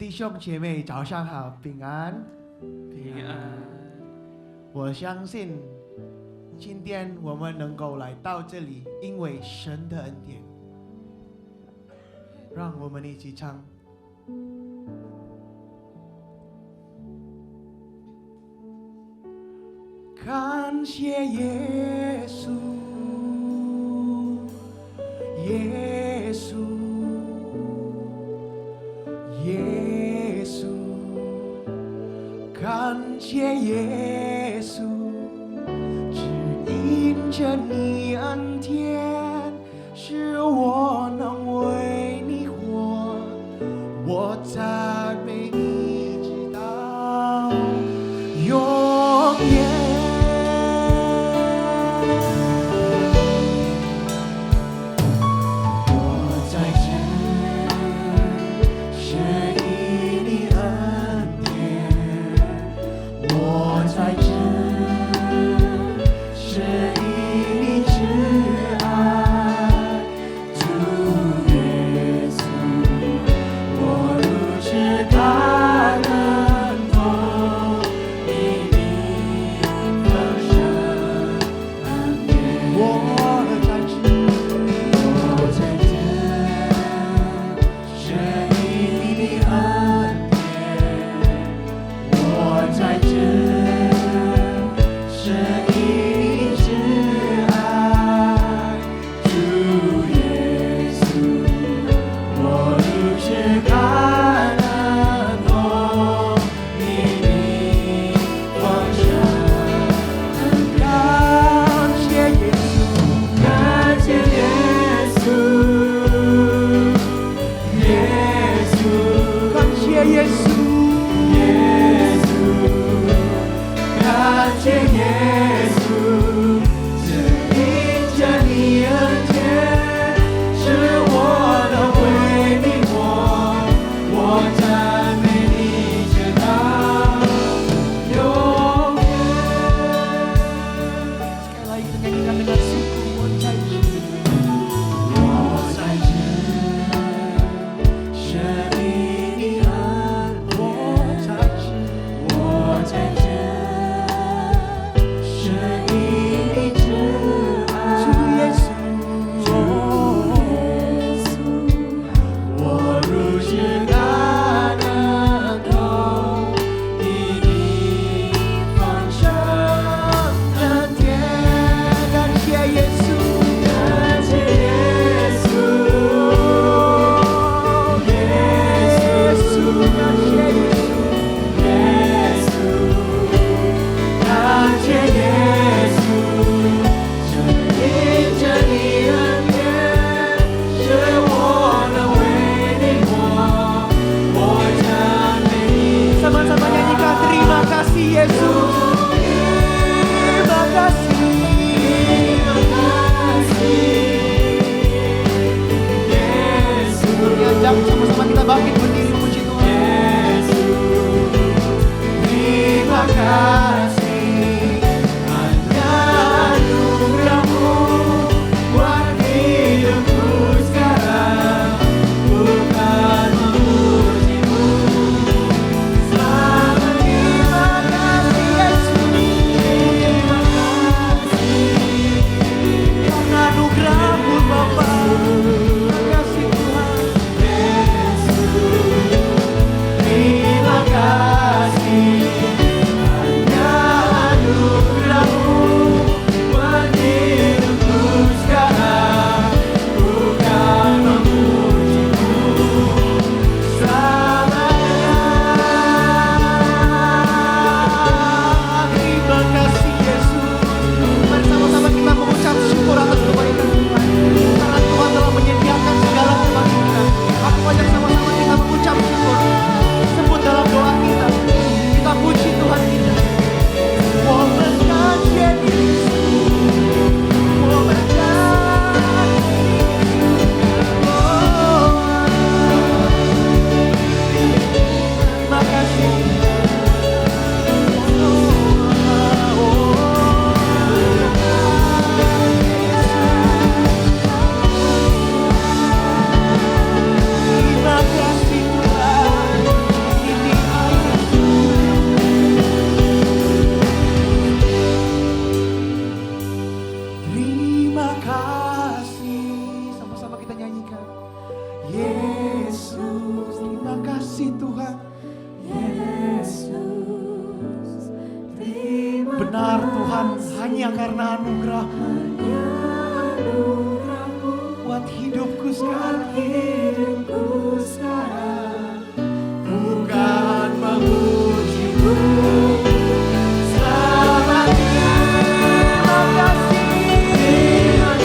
弟兄姐妹，早上好，平安。平安。我相信今天我们能够来到这里，因为神的恩典。让我们一起唱。感谢耶稣，耶稣，耶稣，感谢耶稣，只因着你恩典，使我能为你活，我赞美你直到永远。benar Tuhan, hanya karena anugerah-Mu buat hidupku sekarang. Bukan memuji-Mu, selamat terima kasih. Terima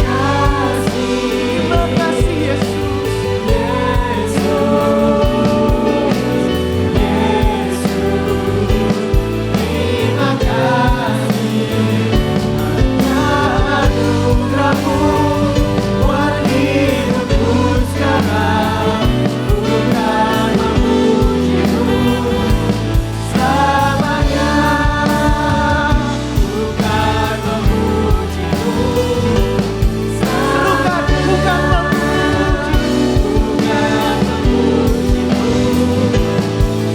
kasih Yesus. Terima kasih. Hanya anugerah-Mu buat hidupku sekarang. Bukan memuji-Mu selamanya. Bukan memuji-Mu. Serukan, bukan memuji-Mu. Bukan memuji-Mu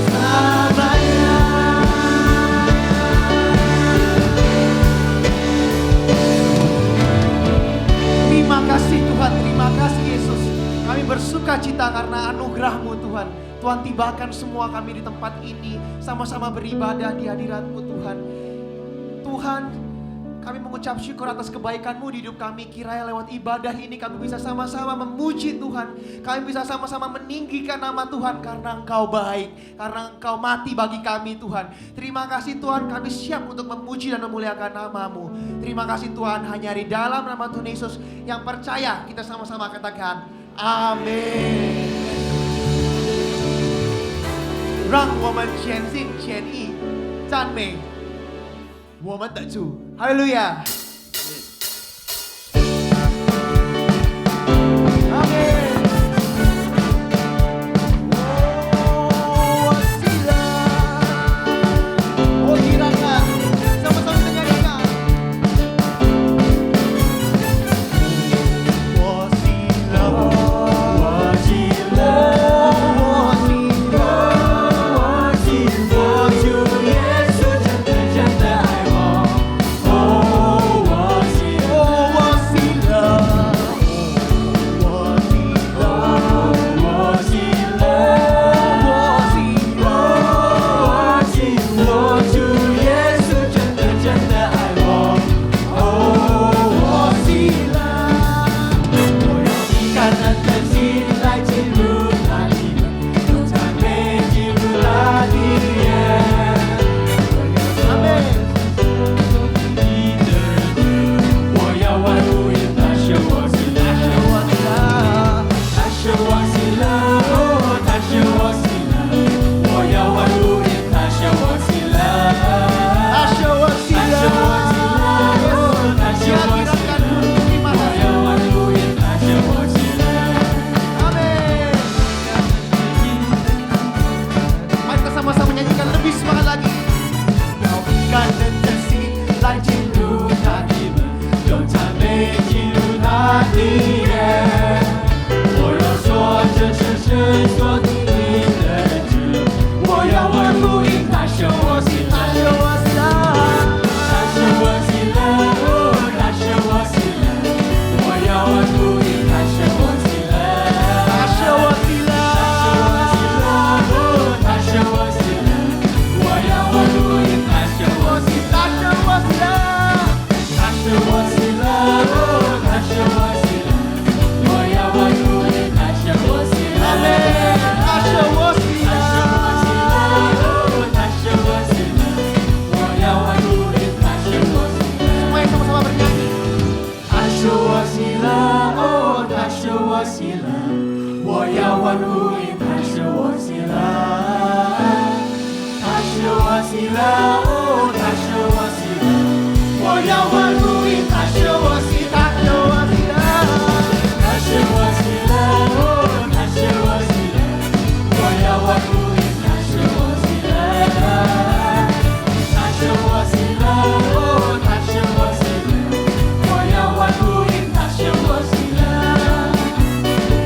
selamanya. Terima kasih Tuhan, terima kasih Yesus. Kami bersuka cita karena anugerah-Mu Tuhan. Tuhan, tibakan semua kami di tempat ini, sama-sama beribadah di hadirat-Mu Tuhan. Tuhan, kami mengucap syukur atas kebaikan-Mu di hidup kami. Kiranya lewat ibadah ini kami bisa sama-sama memuji Tuhan. Kami bisa sama-sama meninggikan nama Tuhan karena Engkau baik, karena Engkau mati bagi kami Tuhan. Terima kasih Tuhan, kami siap untuk memuji dan memuliakan nama-Mu. Terima kasih Tuhan, hanya di dalam nama Tuhan Yesus yang percaya kita sama-sama katakan amin. 让我们全心全意赞美我们的主，哈利路亚！阿门。我喜乐，我喜乐啊！sama-sama kita nyanyikan。我喜乐，我喜乐，我喜乐，我喜乐，主耶稣真的真的爱我。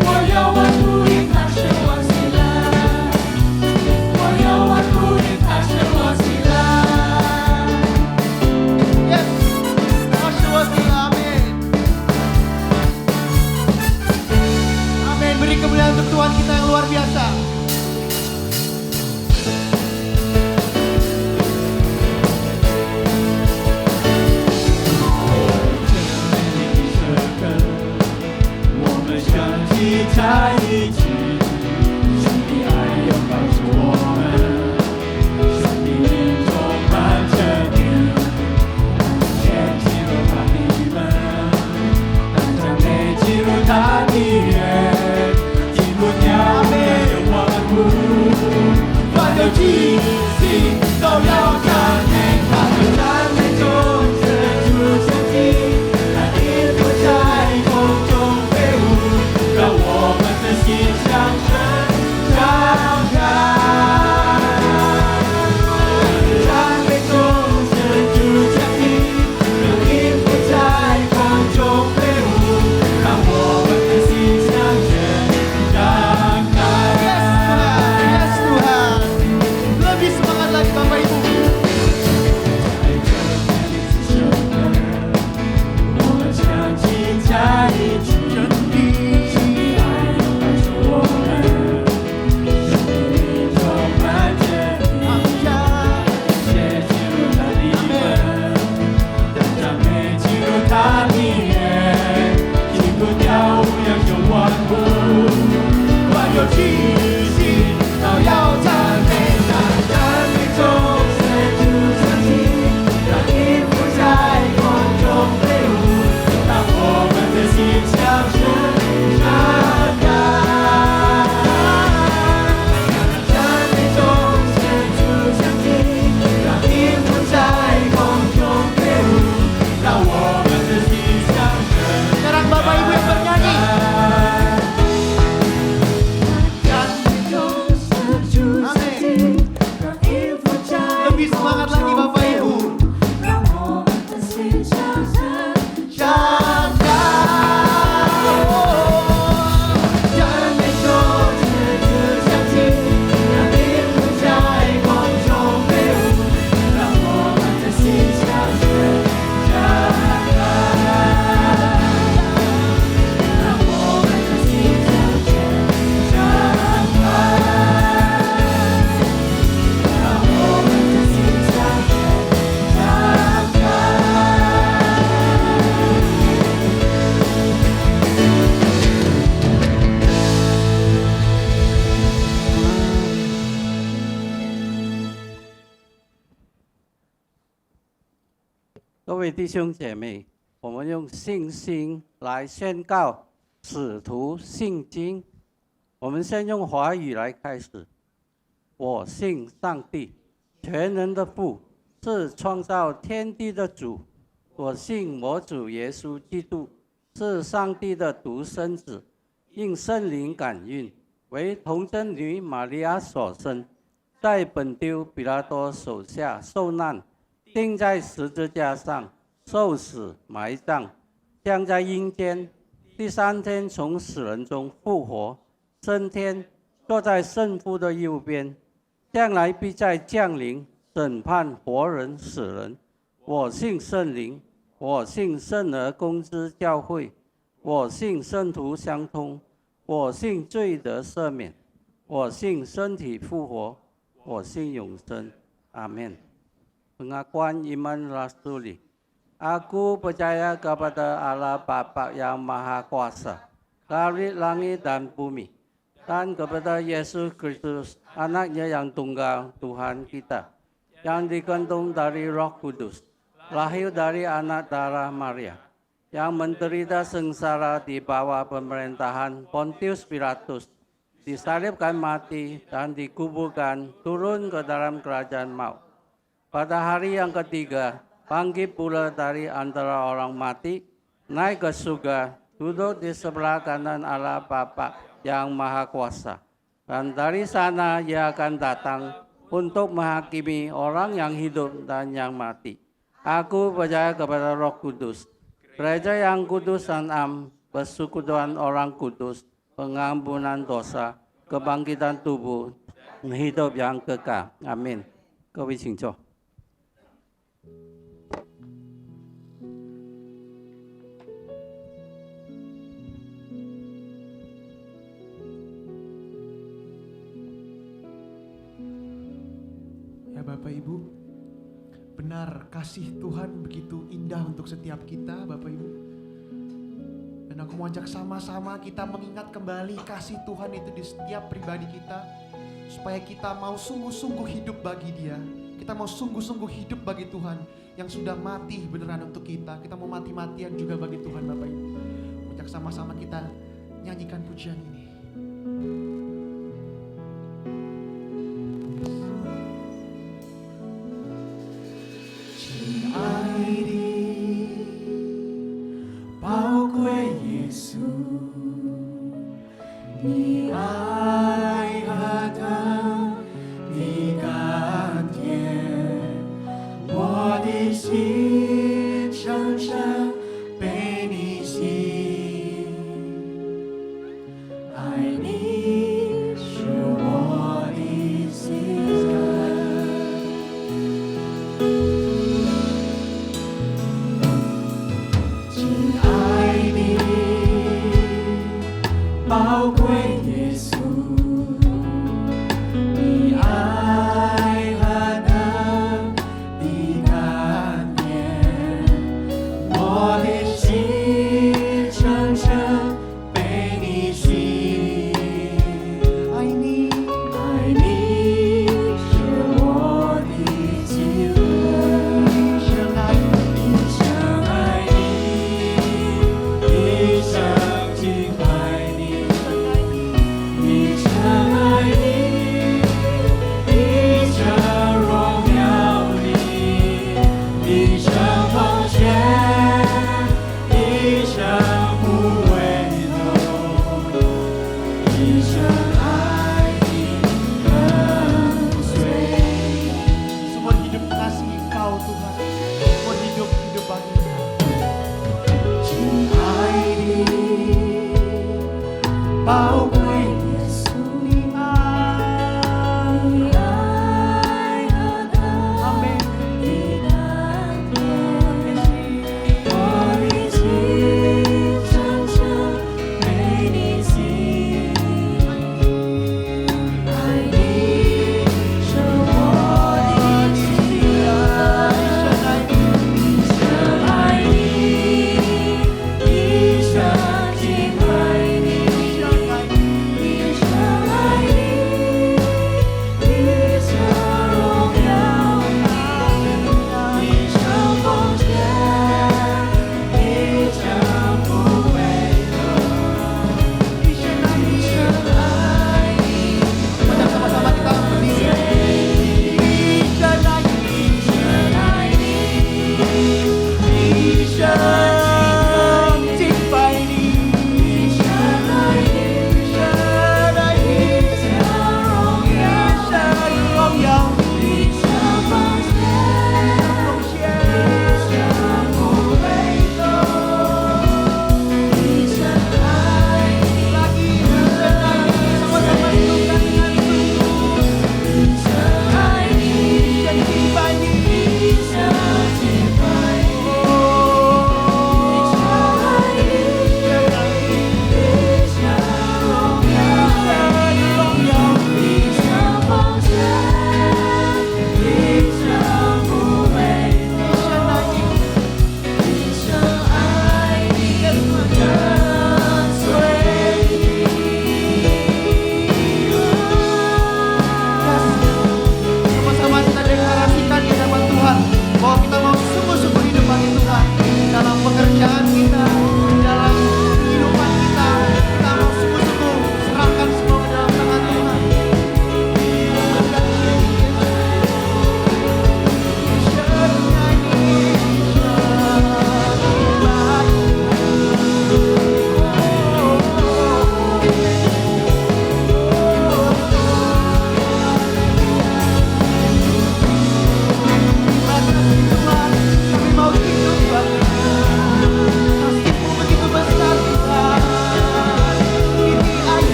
我要万福音，他是我气息都要赞美他，赞美中神出神迹，他的不在空中飞舞，让我们的心向神敞开。赞美中神出神迹，让音符在空中飞舞，让我们的心向神敞开。 Yes Tuhan. Lebih semangat lagi Bapak Ibu. 我们相信在一起，真理爱帮助我们，生命里充满着你，谢进入他的门，当赞美进入他的眼，基督跳舞扬手万物，万有气息都要赞美他，赞美中神出神迹，让音符在空中飞舞，让我们的心向神敞开。赞美中神出神迹，让音符在空中飞舞，让我们的心向神。 Sekarang Bapak Ibu yang bernyanyi. 赞美中神出神迹，让音符在 Lebih semangat lagi Bapak Ibu. 让我们的心向神敞开。赞美中神出神迹，让音符在空中飞舞，让我们的心向神敞开。让我们的心向神敞开。让我们的心向神敞开。各位弟兄姐妹，我们用信心来宣告使徒信经。我们先用华语来开始。我信上帝，全能的父，是创造天地的主。我信我主耶稣基督，是上帝的独生子，应圣灵感孕，为童贞女玛利亚所生，在本丢彼拉多手下受难，钉在十字架上，受死埋葬，降在阴间，第三天从死人中复活，升天，坐在圣父的右边，将来必再降临，审判活人死人。我信圣灵，我信圣而公之教会，我信圣徒相通，我信罪得赦免，我信身体复活，我信永生。阿们。Pengakuan iman rasuli. Aku percaya kepada Allah Bapa yang Maha Kuasa, Khalik langit dan bumi, dan kepada Yesus Kristus, anaknya yang tunggal, Tuhan kita, yang dikandung dari Roh Kudus, lahir dari anak darah Maria, yang menderita sengsara di bawah pemerintahan Pontius Pilatus, disalibkan mati dan dikuburkan, turun ke dalam kerajaan maut. Pada hari yang ketiga, bangkit pula dari antara orang mati, naik ke surga, duduk di sebelah kanan Allah Bapa yang Maha Kuasa. Dan dari sana ia akan datang untuk menghakimi orang yang hidup dan yang mati. Aku percaya kepada Roh Kudus, gereja yang kudus dan am, persekutuan orang kudus, pengampunan dosa, kebangkitan tubuh, hidup yang kekal. Amin. 各位请坐。Ya Bapak Ibu, benar kasih Tuhan begitu indah untuk setiap kita Bapak Ibu. Dan aku mau ajak sama-sama kita mengingat kembali kasih Tuhan itu di setiap pribadi kita. Supaya kita mau sungguh-sungguh hidup bagi Dia. Kita mau sungguh-sungguh hidup bagi Tuhan yang sudah mati beneran untuk kita. Kita mau mati-matian juga bagi Tuhan Bapak Ibu. Ajak sama-sama kita nyanyikan pujian ini.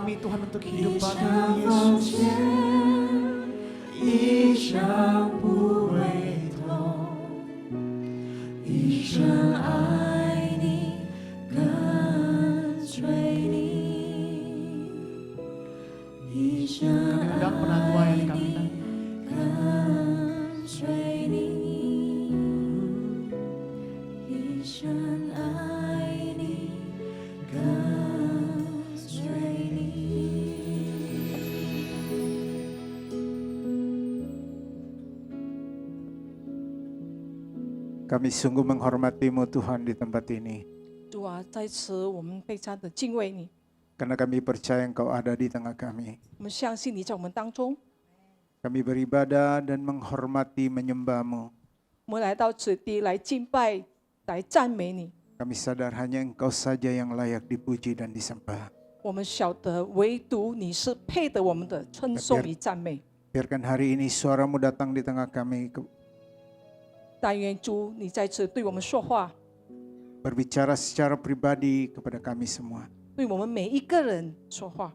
kami Tuhan untuk 一 hidup 生 padamu 奉 Yesus. 献，一生不回头，一生爱你，跟随你，一生 Kami undang penatua yang 爱 kami 你， tadi. 跟随你，一生爱你，跟随你。 Kami sungguh menghormati-Mu Tuhan di tempat ini. 主啊，在此我们非常的敬畏你， Karena kami percaya Engkau ada di tengah kami. 我们相信你在我们当中。 Kami beribadah dan menghormati menyembah-Mu. 我们来到此地来敬拜，来赞美你。 Kami sadar hanya Engkau saja yang layak dipuji dan disembah. 我们晓得，唯独你是配得我们的称颂与赞美。 Biarkan hari ini suara-Mu datang di tengah kami, 但愿主你在此对我们说话， berbicara secara pribadi kepada kami semua. 对我们每一个人说话。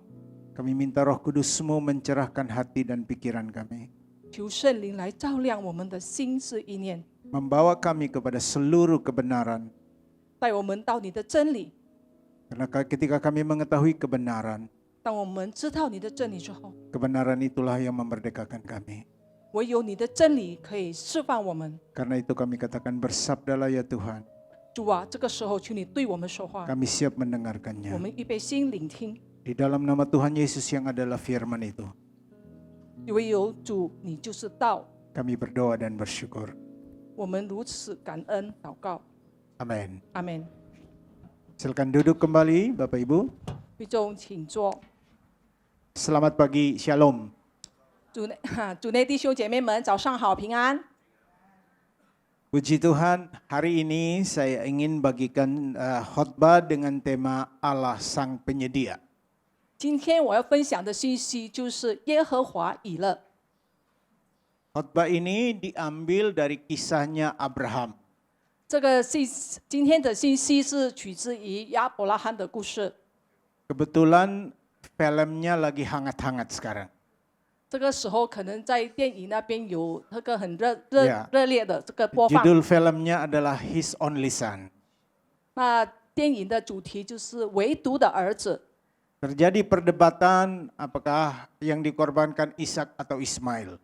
Kami minta Roh Kudus-Mu mencerahkan hati dan pikiran kami. 求圣灵来照亮我们的心思意念， Membawa kami kepada seluruh kebenaran. 带我们到你的真理。 Karena ketika kami mengetahui kebenaran, 当我们知道你的真理之后， kebenaran itulah yang memerdekakan kami. 唯有你的真理可以释放我们。 Karena itu kami katakan bersabdalah ya Tuhan. 主啊，这个时候求你对我们说话， Kami siap 我 mendengarkannya. 们预备心聆听。 Di dalam nama Tuhan Yesus yang adalah firman itu, 唯有主，你就是道。 kami berdoa dan bersyukur. 我们如此感恩祷告， Amin. 阿门。 Silakan duduk kembali Bapak Ibu. 会众请坐。 Selamat pagi, Shalom. 主内弟兄姐妹们，早上好，平安。 Puji Tuhan, hari ini saya ingin bagikan khotbah dengan tema Allah Sang Penyedia. 今天我要分享的信息就是耶和华以勒。 Khotbah ini diambil dari kisahnya Abraham. 这个今天的信息是取自于亚伯拉罕的故事。 Kebetulan filmnya lagi hangat-hangat sekarang. 这个时候可能在电影那边有那个很 Yeah. 热烈的这个播放。 Judul filmnya adalah His Only Son. 那电影的主题就是唯独的儿子。 Terjadi perdebatan apakah yang dikorbankan Ishak atau Ismail.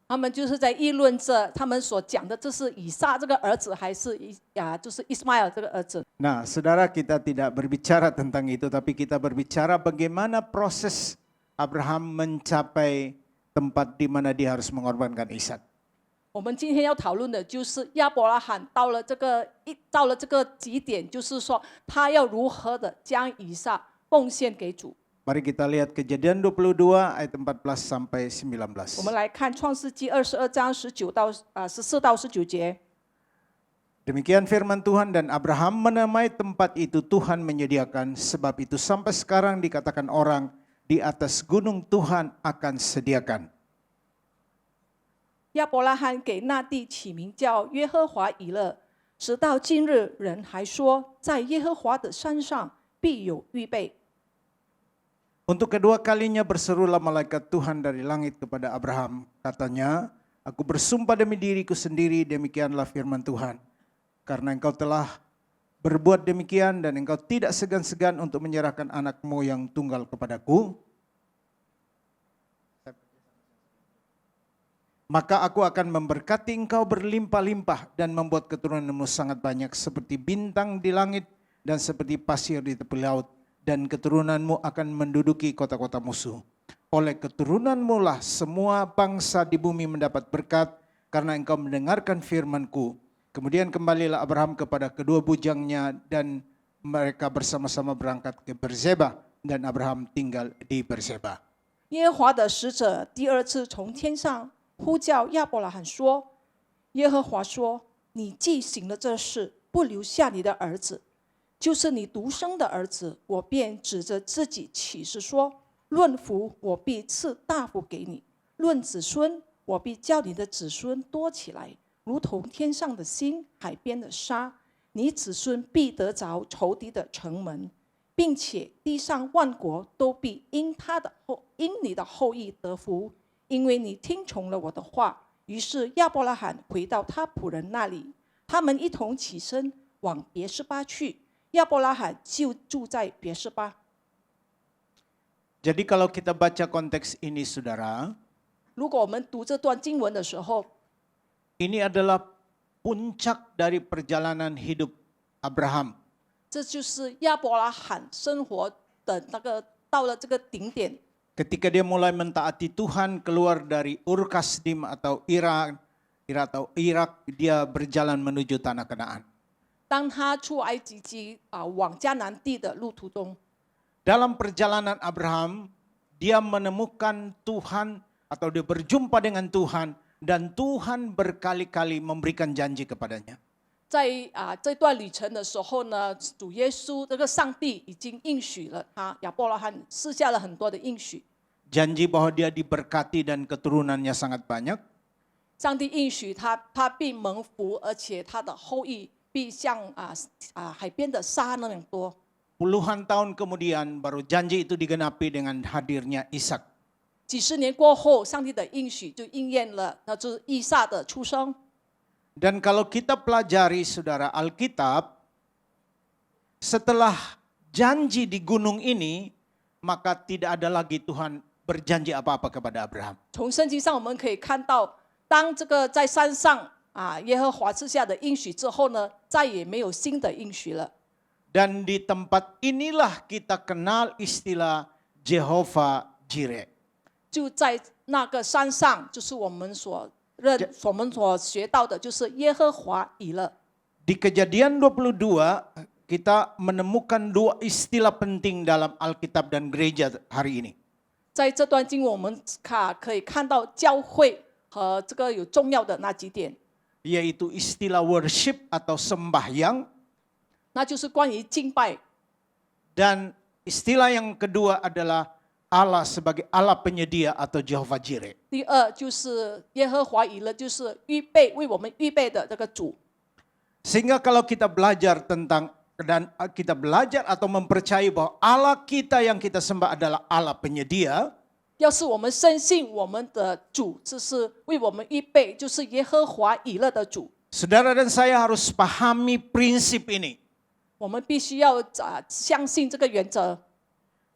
他们就是在议论着他们所讲的，这是以撒这个儿子，还是就是伊斯玛尔这个儿子。 Nah, saudara, kita tidak berbicara tentang itu, tapi kita berbicara bagaimana proses Abraham mencapai tempat di mana dia harus mengorbankan Ishak. 我们今天要讨论的就是亚伯拉罕到了这个极点，就是说他要如何的将以撒奉献给主。 Mari kita lihat Kejadian 22 ayat 14 sampai 19. 我们来看创世纪22章14到19节。 Demikian firman Tuhan, dan Abraham menamai tempat itu Tuhan menyediakan, sebab itu sampai sekarang dikatakan orang di atas gunung Tuhan akan sediakan. 亚伯拉罕给那地起名叫约和华以勒，直到今日人还说，在耶和华的山上必有预备。 Untuk kedua kalinya berserulah malaikat Tuhan dari langit kepada Abraham. Katanya, aku bersumpah demi diriku sendiri, demikianlah firman Tuhan. Karena engkau telah berbuat demikian dan engkau tidak segan-segan untuk menyerahkan anakmu yang tunggal kepadaku, maka aku akan memberkati engkau berlimpah-limpah dan membuat keturunanmu sangat banyak seperti bintang di langit dan seperti pasir di tepi laut. Dan keturunanmu akan menduduki kota-kota musuh. Oleh keturunanmu lah semua bangsa di bumi mendapat berkat karena engkau mendengarkan firman-Ku. Kemudian kembalilah Abraham kepada kedua bujangnya dan mereka bersama-sama berangkat ke Berseba dan Abraham tinggal di Berseba. 耶和华的使者第二次从天上呼叫亚伯拉罕说：“耶和华说，你既行了这事，不留下你的儿子。” 就是你独生的儿子，我便指着自己起誓说：论福，我必赐大福给你；论子孙，我必叫你的子孙多起来，如同天上的星、海边的沙。你子孙必得着仇敌的城门，并且地上万国都必因你的后裔得福，因为你听从了我的话。于是亚伯拉罕回到他仆人那里，他们一同起身往别是巴去，亚伯拉罕就住在别是巴。 Jadi kalau kita baca konteks ini saudara, 如果我们读这段经文的时候， ini adalah puncak dari perjalanan hidup Abraham. 这就是亚伯拉罕生活的到了这个顶点。 Ketika dia mulai mentaati Tuhan keluar dari Ur Kasdim atau Irak, dia berjalan menuju tanah Kanaan. 当他出埃及往迦南地的路途中， Dalam perjalanan Abraham, dia menemukan Tuhan atau dia berjumpa dengan Tuhan dan Tuhan berkali-kali memberikan janji kepadanya. 在这段旅程的时候呢，主耶稣这个上帝已经应许了他亚伯拉罕赐下了很多的应许。 Janji bahwa dia diberkati dan keturunannya sangat banyak. 上帝应许他必蒙福，而且他的后裔必像海边的沙那样多。 Puluhan tahun kemudian baru janji itu digenapi dengan hadirnya Ishak. 几十年过后，上帝的应许就应验了，那就是以撒的出生。 Dan kalau kita pelajari saudara Alkitab, setelah janji di gunung ini, maka tidak ada lagi Tuhan berjanji apa-apa kepada Abraham. 从圣经上我们可以看到，当这个在山上耶和华赐下的应许之后呢，再也没有新的应许了。 Dan di tempat inilah kita kenal istilah Jehovah Jireh. 就在那个山上，就是我们所学到的，就是耶和华以勒。 Di Kejadian 22, kita menemukan dua istilah penting dalam Alkitab dan gereja hari ini. 在这段经文，我们可以看到教会和这个有重要的那几点， Yaitu istilah worship atau sembahyang. 那就是关于敬拜。 Dan istilah yang kedua adalah Allah sebagai Allah penyedia atau Jehovah Jireh. 第二就是耶和华以勒，就是为我们预备的这个主。 Sehingga kalau kita belajar tentang dan kita belajar atau mempercayai bahwa Allah kita yang kita sembah adalah Allah penyedia, 要是我们深信我们的主就是为我们预备，就是耶和华以勒的主， saudara dan saya harus pahami prinsip ini. 我们必须要相信这个原则。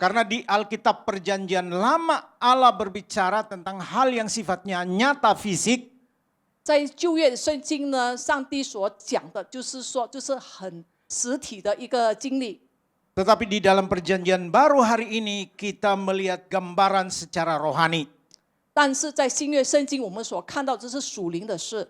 Karena di Alkitab Perjanjian Lama Allah berbicara tentang hal yang sifatnya nyata fisik, 在旧约圣经呢，上帝所讲的就是说，就是很实体的一个经历。 tetapi di dalam Perjanjian Baru hari ini kita melihat gambaran secara rohani. 但是在新约圣经，我们所看到这是属灵的事。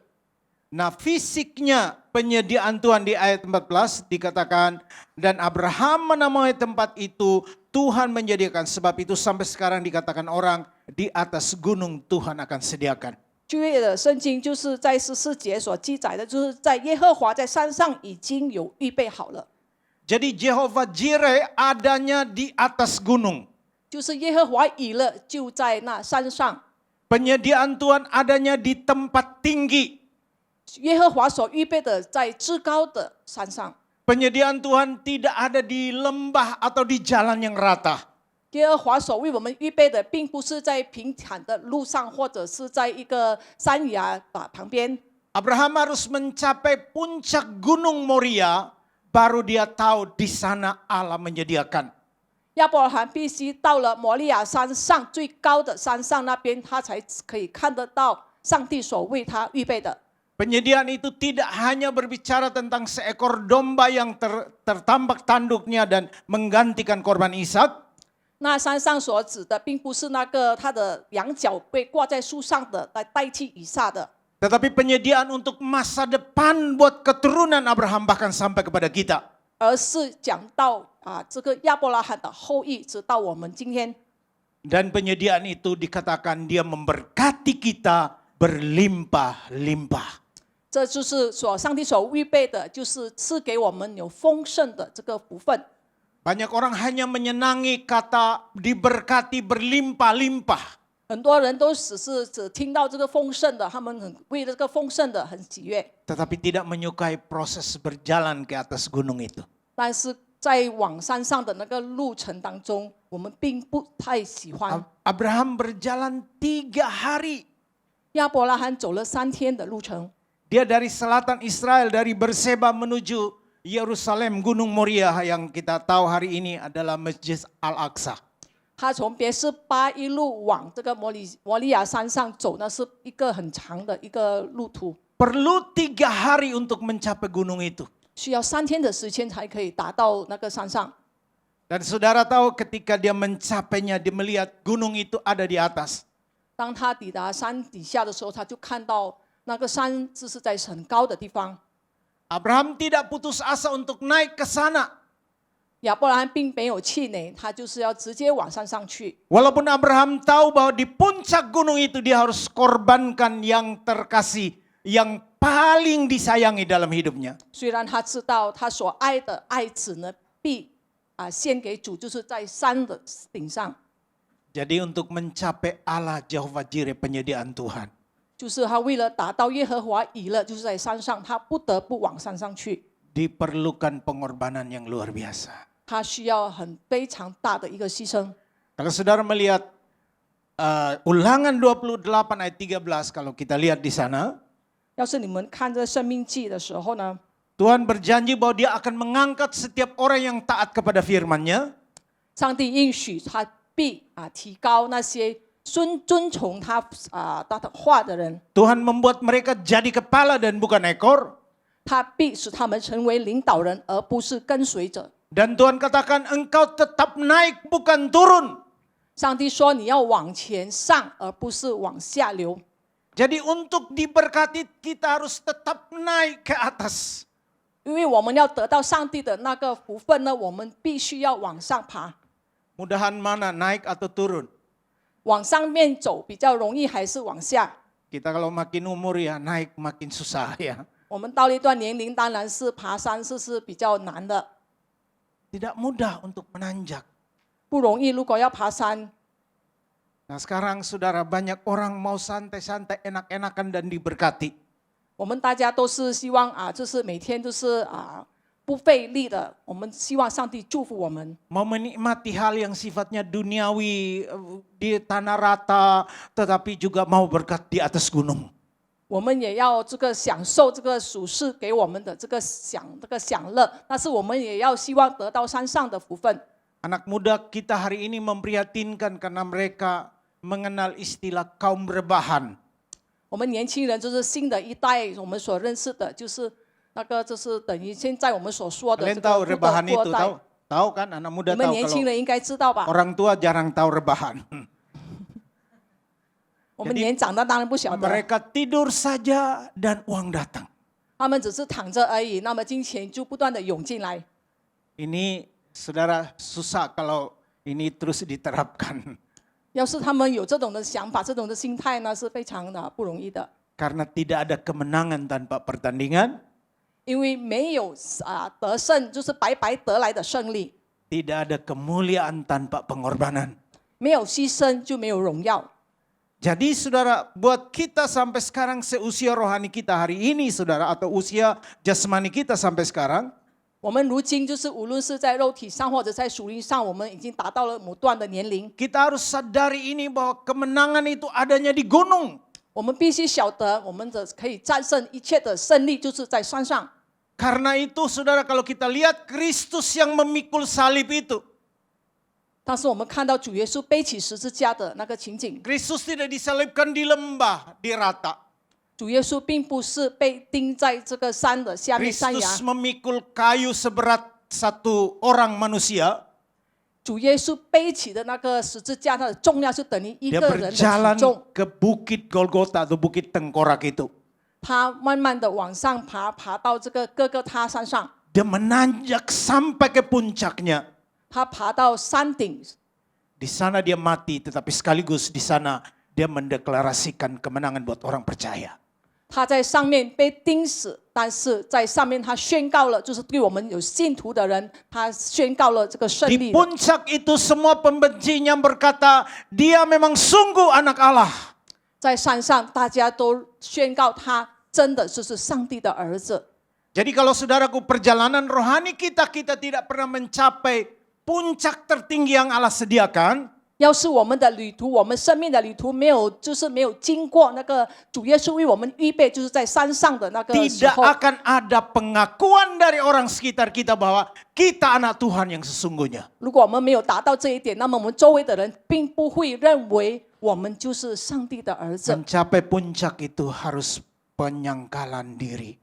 Nah, fisiknya penyediaan Tuhan di ayat 14 dikatakan, dan Abraham menamai tempat itu Tuhan menyediakan. Sebab itu sampai sekarang dikatakan orang di atas gunung Tuhan akan sediakan. 旧约的圣经就是在14节所记载的，就是在耶和华在山上已经有预备好了。 Jadi Jehovah Jireh adanya di atas gunung. 就是耶和华以勒就在那山上， Penyediaan Tuhan adanya di tempat tinggi. 耶和华所预备的在至高的山上。 Penyediaan Tuhan tidak ada di lembah atau di jalan yang rata. 耶和华所为我们预备的，并不是在平坦的路上，或者是在一个山崖旁边。 Abraham harus mencapai puncak gunung Moria, baru dia tahu di sana Allah menyediakan. 亚伯拉罕必须到了摩利亚山上最高的山上那边，他才可以看得到上帝所为他预备的。 Penyediaan itu tidak hanya berbicara tentang seekor domba yang tertambak tanduknya dan menggantikan korban Ishak. 那山上所指的，并不是那个他的羊角被挂在树上的，来代替以撒的。 Tetapi penyediaan untuk masa depan buat keturunan Abraham bahkan sampai kepada kita. 而是讲到这个亚伯拉罕的后裔，直到我们今天。 Dan penyediaan itu dikatakan dia memberkati kita berlimpah-limpah. 这就是上帝所预备的，就是赐给我们有丰盛的这个福分。 Banyak orang hanya menyenangi kata diberkati berlimpah-limpah. 很多人都只听到这个丰盛的，他们为这个丰盛的很喜悦， Tetapi tidak menyukai proses berjalan ke atas gunung itu. 但是在往山上的那个路程当中，我们并不太喜欢。 Abraham berjalan 3 hari. 亚伯拉罕走了3天的路程， Dia dari selatan Israel, dari Berseba menuju Yerusalem, Gunung Moriah yang kita tahu hari ini adalah Masjid Al-Aqsa. 他从别是巴一路往这个摩利亚山上走，那是一个很长的一个路途， Perlu 3 hari untuk mencapai gunung itu. 需要3天的时间才可以达到那个山上。 Dan saudara tahu ketika dia mencapainya, dia melihat gunung itu ada di atas. 当他抵达山底下的时候，他就看到那个山是在很高的地方。 Abraham tidak putus asa untuk naik ke sana. 亚伯拉罕并没有气馁，他就是要直接往山上去。 Walaupun Abraham tahu bahwa di puncak gunung itu dia harus korbankan yang terkasih, yang paling disayangi dalam hidupnya. 虽然他知道他所爱的爱子呢，必献给主，就是在山的顶上。 Jadi untuk mencapai Allah Jehovah Jireh, penyediaan Tuhan. 就是他为了达到耶和华以勒，就是在山上，他不得不往山上去。 Diperlukan pengorbanan yang luar biasa. 他需要非常大的一个牺牲。 Kalau saudara melihat Ulangan 28 ayat 13, kalau kita lihat di sana, 要是你们看这《生命记》的时候呢， Tuhan berjanji bahwa dia akan mengangkat setiap orang yang taat kepada firman-Nya. 上帝应许他必提高那些遵从他的话的人， Tuhan membuat mereka jadi kepala dan bukan ekor. 他必使他们成为领导人，而不是跟随者。 Dan Tuhan katakan engkau tetap naik bukan turun. 上帝说你要往前上，而不是往下流。 Jadi untuk diberkati kita harus tetap naik ke atas. 因为我们要得到上帝的那个福分呢，我们必须要往上爬。 Mudahan mana naik atau turun? 往上面走比较容易，还是往下？ Kita kalau makin umur ya naik makin susah ya. 我们到了一段年龄，当然是爬山是比较难的， Tidak mudah untuk menanjak. 不容易。如果要爬山， Nah sekarang saudara, banyak orang mau santai-santai, enak-enakan dan diberkati. 我们大家都是希望就是每天都是不费力的。我们希望上帝祝福我们， Mau menikmati hal yang sifatnya duniawi di tanah rata, tetapi juga mau berkat di atas gunung. 我们也要这个享受这个属世给我们的这个享乐，但是我们也要希望得到山上的福分。 Anak muda kita hari ini memprihatinkan karena mereka mengenal istilah kaum rebahan. 我们年轻人就是新的一代，我们所认识的就是那个，就是等于现在我们所说的 Kalian 这 tahu 个 rebahan 富 itu? 二代。 Tahu kan? Anak muda 你们 tahu 年轻 kalau 人应该知道吧？ orang tua jarang tahu rebahan. 我们年长的当然不晓得， Mereka tidur saja dan uang datang. 他们只是躺着而已，那么金钱就不断的涌进来。 Ini saudara susah kalau ini terus diterapkan. 要是他们有这种的想法、这种的心态呢，是非常的不容易的， Karena tidak ada kemenangan tanpa pertandingan, 因为没有得胜，就是白白得来的胜利， tidak ada kemuliaan tanpa pengorbanan. 没有牺牲就没有荣耀。 Jadi saudara, buat kita sampai sekarang seusia rohani kita hari ini saudara, atau usia jasmani kita sampai sekarang, 我们如今就是无论是在肉体上或者在属灵上，我们已经达到了某段的年龄， kita harus sadari ini bahwa kemenangan itu adanya di gunung. 我们必须晓得，我们的可以战胜一切的胜利，就是在山上。 Karena itu saudara, kalau kita lihat Kristus yang memikul salib itu, 但是我们看到主耶稣背起十字架的那个情景， Kristus tidak disalibkan di lembah, di rata. 主耶稣并不是被钉在这个山的下面山崖， Kristus memikul kayu seberat satu orang manusia. 主耶稣背起的那个十字架，它的重量是等于一 Dia 个人的体 berjalan 重。 ke bukit Golgota atau bukit tengkorak itu. 他慢慢的往上爬，爬到这个哥哥他山上， Dia menanjak sampai ke puncaknya. 他爬到山顶， Di sana dia mati, tetapi sekaligus di sana dia mendeklarasikan kemenangan buat orang percaya. 他在上面被钉死，但是在上面他宣告了，就是对我们有信徒的人，他宣告了这个胜 Di 利了。 puncak itu semua pembencinya berkata, dia memang sungguh anak Allah. 在山上，大家都宣告他真的就是上帝的儿子。Jadi kalau saudaraku perjalanan rohani kita tidak pernah mencapai puncak tertinggi yang Allah sediakan, 要是我们的旅途，我们生命的旅途没有经过那个主耶稣为我们预备，就是在山上的那个时 tidak 候， akan ada pengakuan dari orang sekitar kita bahwa kita anak Tuhan yang sesungguhnya. 如果我们没有达到这一点，那么我们周围的人并不会认为我们就是上帝的儿子。 Mencapai puncak itu harus penyangkalan diri.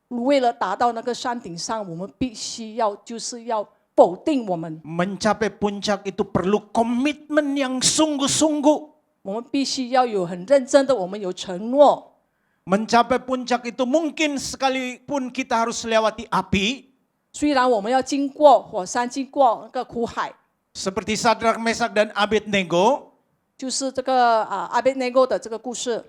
为了达到那个山顶上，我们必须要要否定我们， Mencapai puncak itu perlu komitmen yang sungguh-sungguh. 我们必须要有很认真的，我们有承诺。 Mencapai puncak itu mungkin sekalipun kita harus lewati api, 虽然我们要经过火山，经过那个苦海， seperti Sadrak, Mesak, dan Abednego, 就是这个阿贝内哥的这个故事，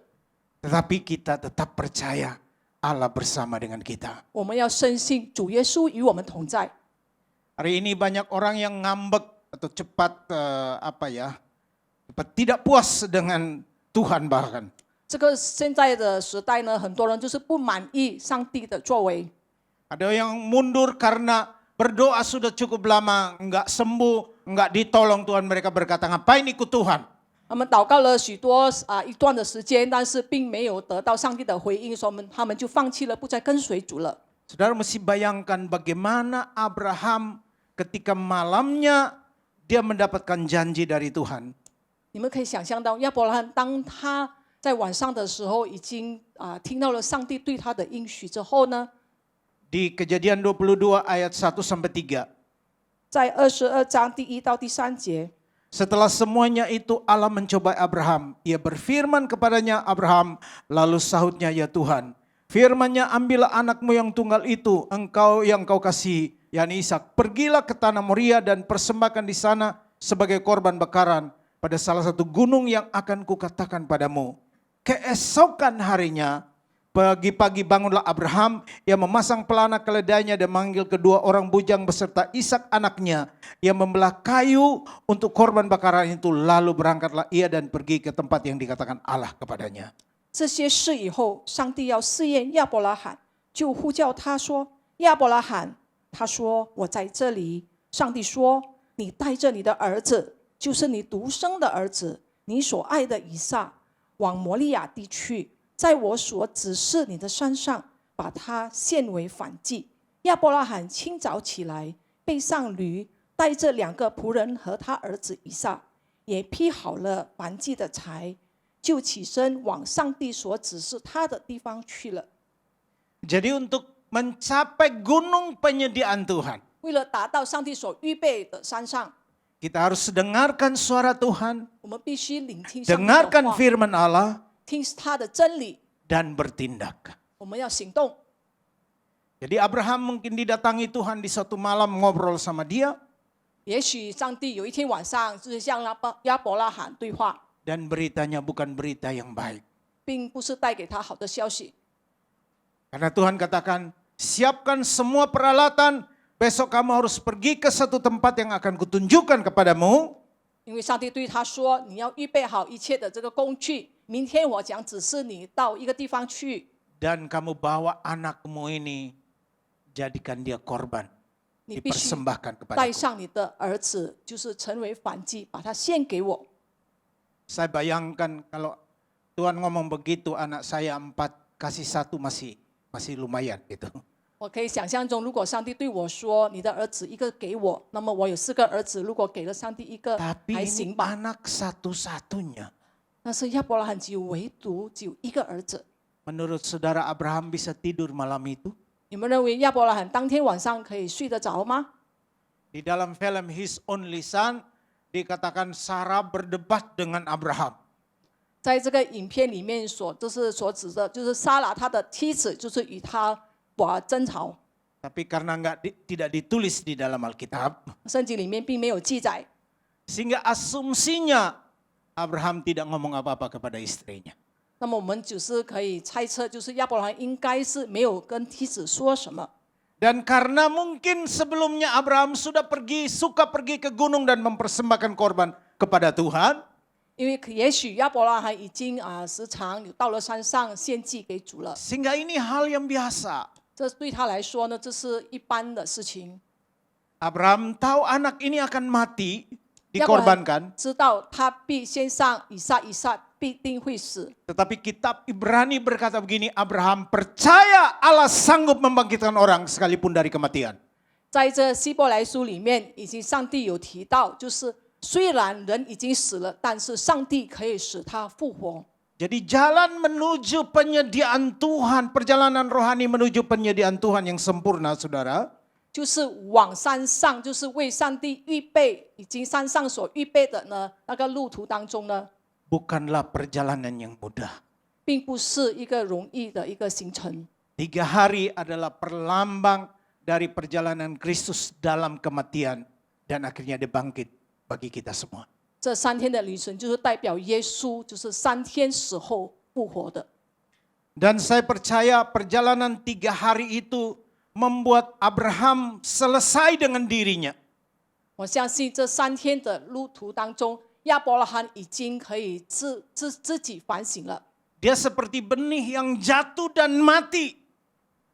tetapi kita tetap percaya Allah bersama dengan kita. 我们要深信主耶稣与我们同在。 Hari ini banyak orang yang ngambek atau cepat cepat tidak puas dengan Tuhan bahkan. 这个现在的时代呢，很多人就是不满意上帝的作为， Ada yang mundur karena berdoa sudah cukup lama, enggak sembuh, enggak ditolong Tuhan. Mereka berkata, ngapain ikut Tuhan? 他们祷告了许多一段的时间，但是并没有得到上帝的回应，所以他们就放弃了，不再跟随主了。 Saudara mesti bayangkan bagaimana Abraham ketika malamnya dia mendapatkan janji dari Tuhan. 你们可以想象到亚伯拉罕当他在晚上的时候已经听到了上帝对他的应许之后呢， Di Kejadian 22 ayat 1 sampai 3. 在22章第1到第3节， Setelah semuanya itu Allah mencobai Abraham. Ia berfirman kepadanya, Abraham, lalu sahutnya, ya Tuhan. Firman-Nya, ambillah anakmu yang tunggal itu, yang kau kasihi, yakni Ishak. Pergilah ke tanah Moria dan persembahkan di sana sebagai korban bakaran pada salah satu gunung yang akan kukatakan padamu. Keesokan harinya, pagi-pagi bangunlah Abraham, ia memasang pelana keledainya dan memanggil kedua orang bujang beserta Ishak anaknya. Ia membelah kayu untuk korban bakaran itu, lalu berangkatlah ia dan pergi ke tempat yang dikatakan Allah kepadanya. 这些事以后，上帝要试验亚伯拉罕，就呼叫他说：“亚伯拉罕。”他说：“我在这里。”上帝说：“你带着你的儿子，就是你独生的儿子，你所爱的以撒，往摩利亚地去，在我所指示你的山上，把他献为燔祭。”亚伯拉罕清早起来，背上驴，带着2个仆人和他儿子以撒，也劈好了燔祭的柴，就起身往上帝所指示他的地方去了。 Jadi untuk mencapai gunung penyediaan Tuhan, 为了达到上帝所预备的山上， kita harus dengarkan suara Tuhan, 我们必须聆听上帝的 dengarkan 话， firman Allah, 听他的真理， dan bertindak. 我们要行动。 Jadi Abraham mungkin didatangi Tuhan di suatu malam ngobrol sama dia, 也许上帝有一天晚上就是向亚伯拉罕对话， dan beritanya bukan berita yang baik. 并不是带给他好的消息， Karena Tuhan katakan, siapkan semua peralatan, besok kamu harus pergi ke satu tempat yang akan kutunjukkan kepadamu. 因为上帝对他说：“你要预备好一切的这个工具，明天我将指示你到一个地方去， Dan kamu bawa anakmu ini, jadikan dia korban, 你必须 dipersembahkan 带 kepadaku. 上你的儿子，就是成为燔祭，把他献给我。” Saya bayangkan kalau Tuhan ngomong begitu, anak saya 4 kasih 1 masih lumayan gitu. 我可以想象中，如果上帝对我说：“你的儿子一个给我”，那么我有4个儿子，如果给了上帝一个， Tapi 还 ini 行吧。 anak satu-satunya. 但是亚伯拉罕只有一个儿子。 Menurut saudara Abraham bisa tidur malam itu? 你们认为亚伯拉罕当天晚上可以睡得着吗？ Di dalam film His Only Son dikatakan Sarah berdebat dengan Abraham. 在这个影片里面所指的，就是撒拉他的妻子，就是与他争吵。 Tapi karena tidak ditulis di dalam Alkitab, 圣经里面并没有记载， sehingga asumsinya Abraham tidak ngomong apa-apa kepada istrinya. 那么我们只是可以猜测，就是亚伯拉罕应该是没有跟妻子说什么。 Dan karena mungkin sebelumnya Abraham suka pergi ke gunung dan mempersembahkan korban kepada Tuhan, 因为也许亚伯拉罕已经时常有到了山上献祭给主了， sehingga ini hal yang biasa. 这对他来说呢，这是一般的事情。 Abraham tahu anak ini akan mati, 亚伯拉罕 dikorbankan. 知道他必先上以撒，以撒必定会死。 Tetapi kitab Ibrani berkata begini, Abraham percaya Allah sanggup membangkitkan orang sekalipun dari kematian. 在这希伯来书里面，已经上帝有提到，就是虽然人已经死了，但是上帝可以使他复活。 Jadi jalan menuju penyediaan Tuhan, perjalanan rohani menuju penyediaan Tuhan yang sempurna, saudara. 就是往山上，就是为上帝预备，已经山上所预备的呢，那个路途当中呢， Bukanlah perjalanan yang mudah. 并不是一个容易的一个行程。 3 hari adalah perlambang dari perjalanan Kristus dalam kematian dan akhirnya dia bangkit bagi kita semua. 这3天的旅程就是代表耶稣，就是3天死后复活的。 Dan saya percaya perjalanan 3 hari itu membuat Abraham selesai dengan dirinya. 我相信这3天的路途当中，亚伯拉罕已经可以自己反省了。 Dia seperti benih yang jatuh dan mati.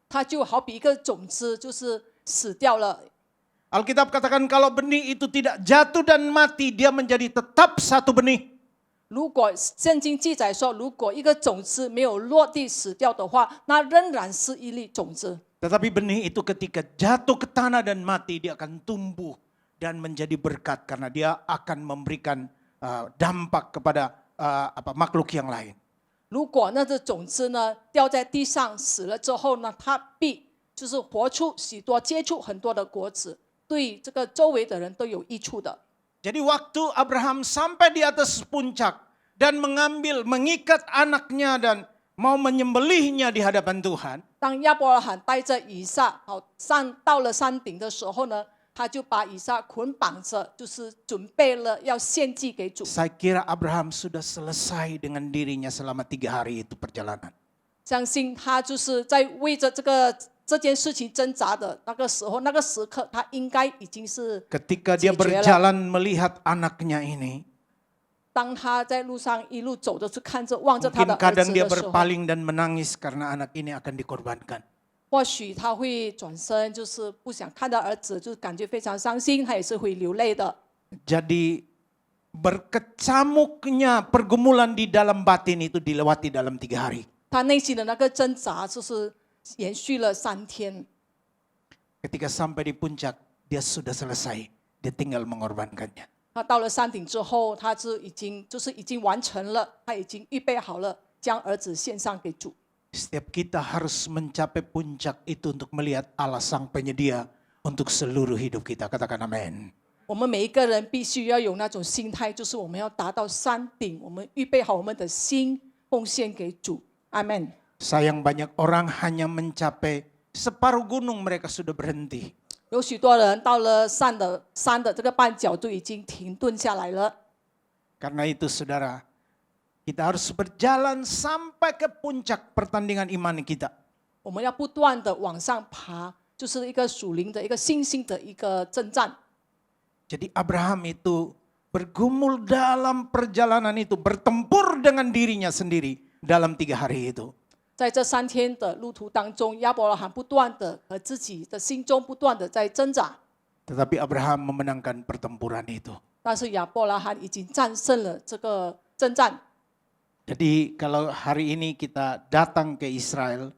他就好比一个种子，就是死掉了。 Alkitab katakan kalau benih itu tidak jatuh dan mati, dia menjadi tetap satu benih. 如果圣经记载说，如果一个种子没有落地死掉的话，那仍然是一粒种子。 Tetapi benih itu ketika jatuh ke tanah dan mati, dia akan tumbuh dan menjadi berkat karena dia akan memberikan dampak kepada makhluk yang lain. 如果那个种子呢掉在地上死了之后呢，它必就是活出许多，结出很多的果子，对这个周围的人都有益处的。 Jadi waktu Abraham sampai di atas puncak dan mengikat anaknya dan mau menyembelihnya di hadapan Tuhan, 当亚伯拉罕带着以撒到了山顶的时候呢，他就把以撒捆绑着，就是准备了要献祭给主。 saya kira Abraham sudah selesai dengan dirinya selama 3 hari itu perjalanan. 相信他就是在为着这件事情挣扎的那个时候，那个时刻，他应该已经是 Ketika dia berjalan melihat anaknya ini, 当他在路上一路走的是看着望着他的 mungkin 儿子 kadang dia 的时候， berpaling dan menangis karena anak ini akan dikorbankan. 或许他会转身，就是不想看到儿子，就是感觉非常伤心，他也是会流泪的。 Jadi berkecamuknya pergumulan di dalam batin itu dilewati dalam 3 hari. 他内心的那个挣扎，就是延续了3天。 Ketika sampai di puncak, dia sudah selesai. Dia tinggal mengorbankannya. 他到了山顶之后，他已经完成了，他已经预备好了，将儿子献上给主。 Setiap kita harus mencapai puncak itu untuk melihat Allah Sang Penyedia untuk seluruh hidup kita. Katakan amin. 我们每一个人必须要有那种心态，就是我们要达到山顶，我们预备好我们的心，奉献给主。阿门。 Sayang banyak orang hanya mencapai separuh gunung mereka sudah berhenti. 有许多人到了山的这个半角就已经停顿下来了。 Karena itu saudara, kita harus berjalan sampai ke puncak pertandingan iman kita. 我们要不断的往上爬，就是一个属灵的一个信心的一个征战。 Jadi Abraham itu bergumul dalam perjalanan itu, bertempur dengan dirinya sendiri dalam 3 hari itu. 在这3天的路途当中，亚伯拉罕不断的和自己的心中不断的在挣扎， Tetapi Abraham memenangkan pertempuran itu. 但是亚伯拉罕已经战胜了这个征战。 Jadi kalau hari ini kita datang ke Israel,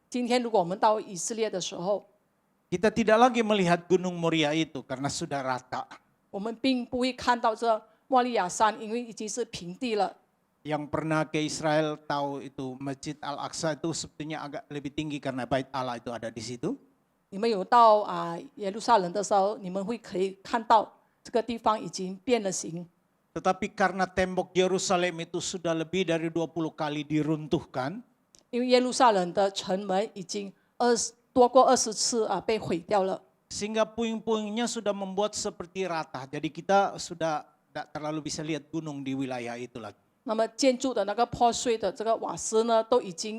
今天如果我们到以色列的时候， kita tidak lagi melihat Gunung Moria itu karena sudah rata. 我们并不会看到这莫利亚山，因为已经是平地了。 Yang pernah ke Israel tahu itu Masjid Al-Aqsa itu sebetulnya agak lebih tinggi karena Bait Allah itu ada di situ. 你们有到耶路撒冷的时候，你们可以看到这个地方已经变了形。 Tetapi karena tembok Yerusalem itu sudah lebih dari 20 kali diruntuhkan, 因为耶路撒冷的城门已经多过20次被毁掉了， sehingga puing-puingnya sudah membuat seperti rata. Jadi kita sudah tidak terlalu bisa lihat gunung di wilayah itu lagi. 那么建筑的那个破碎的这个瓦斯呢，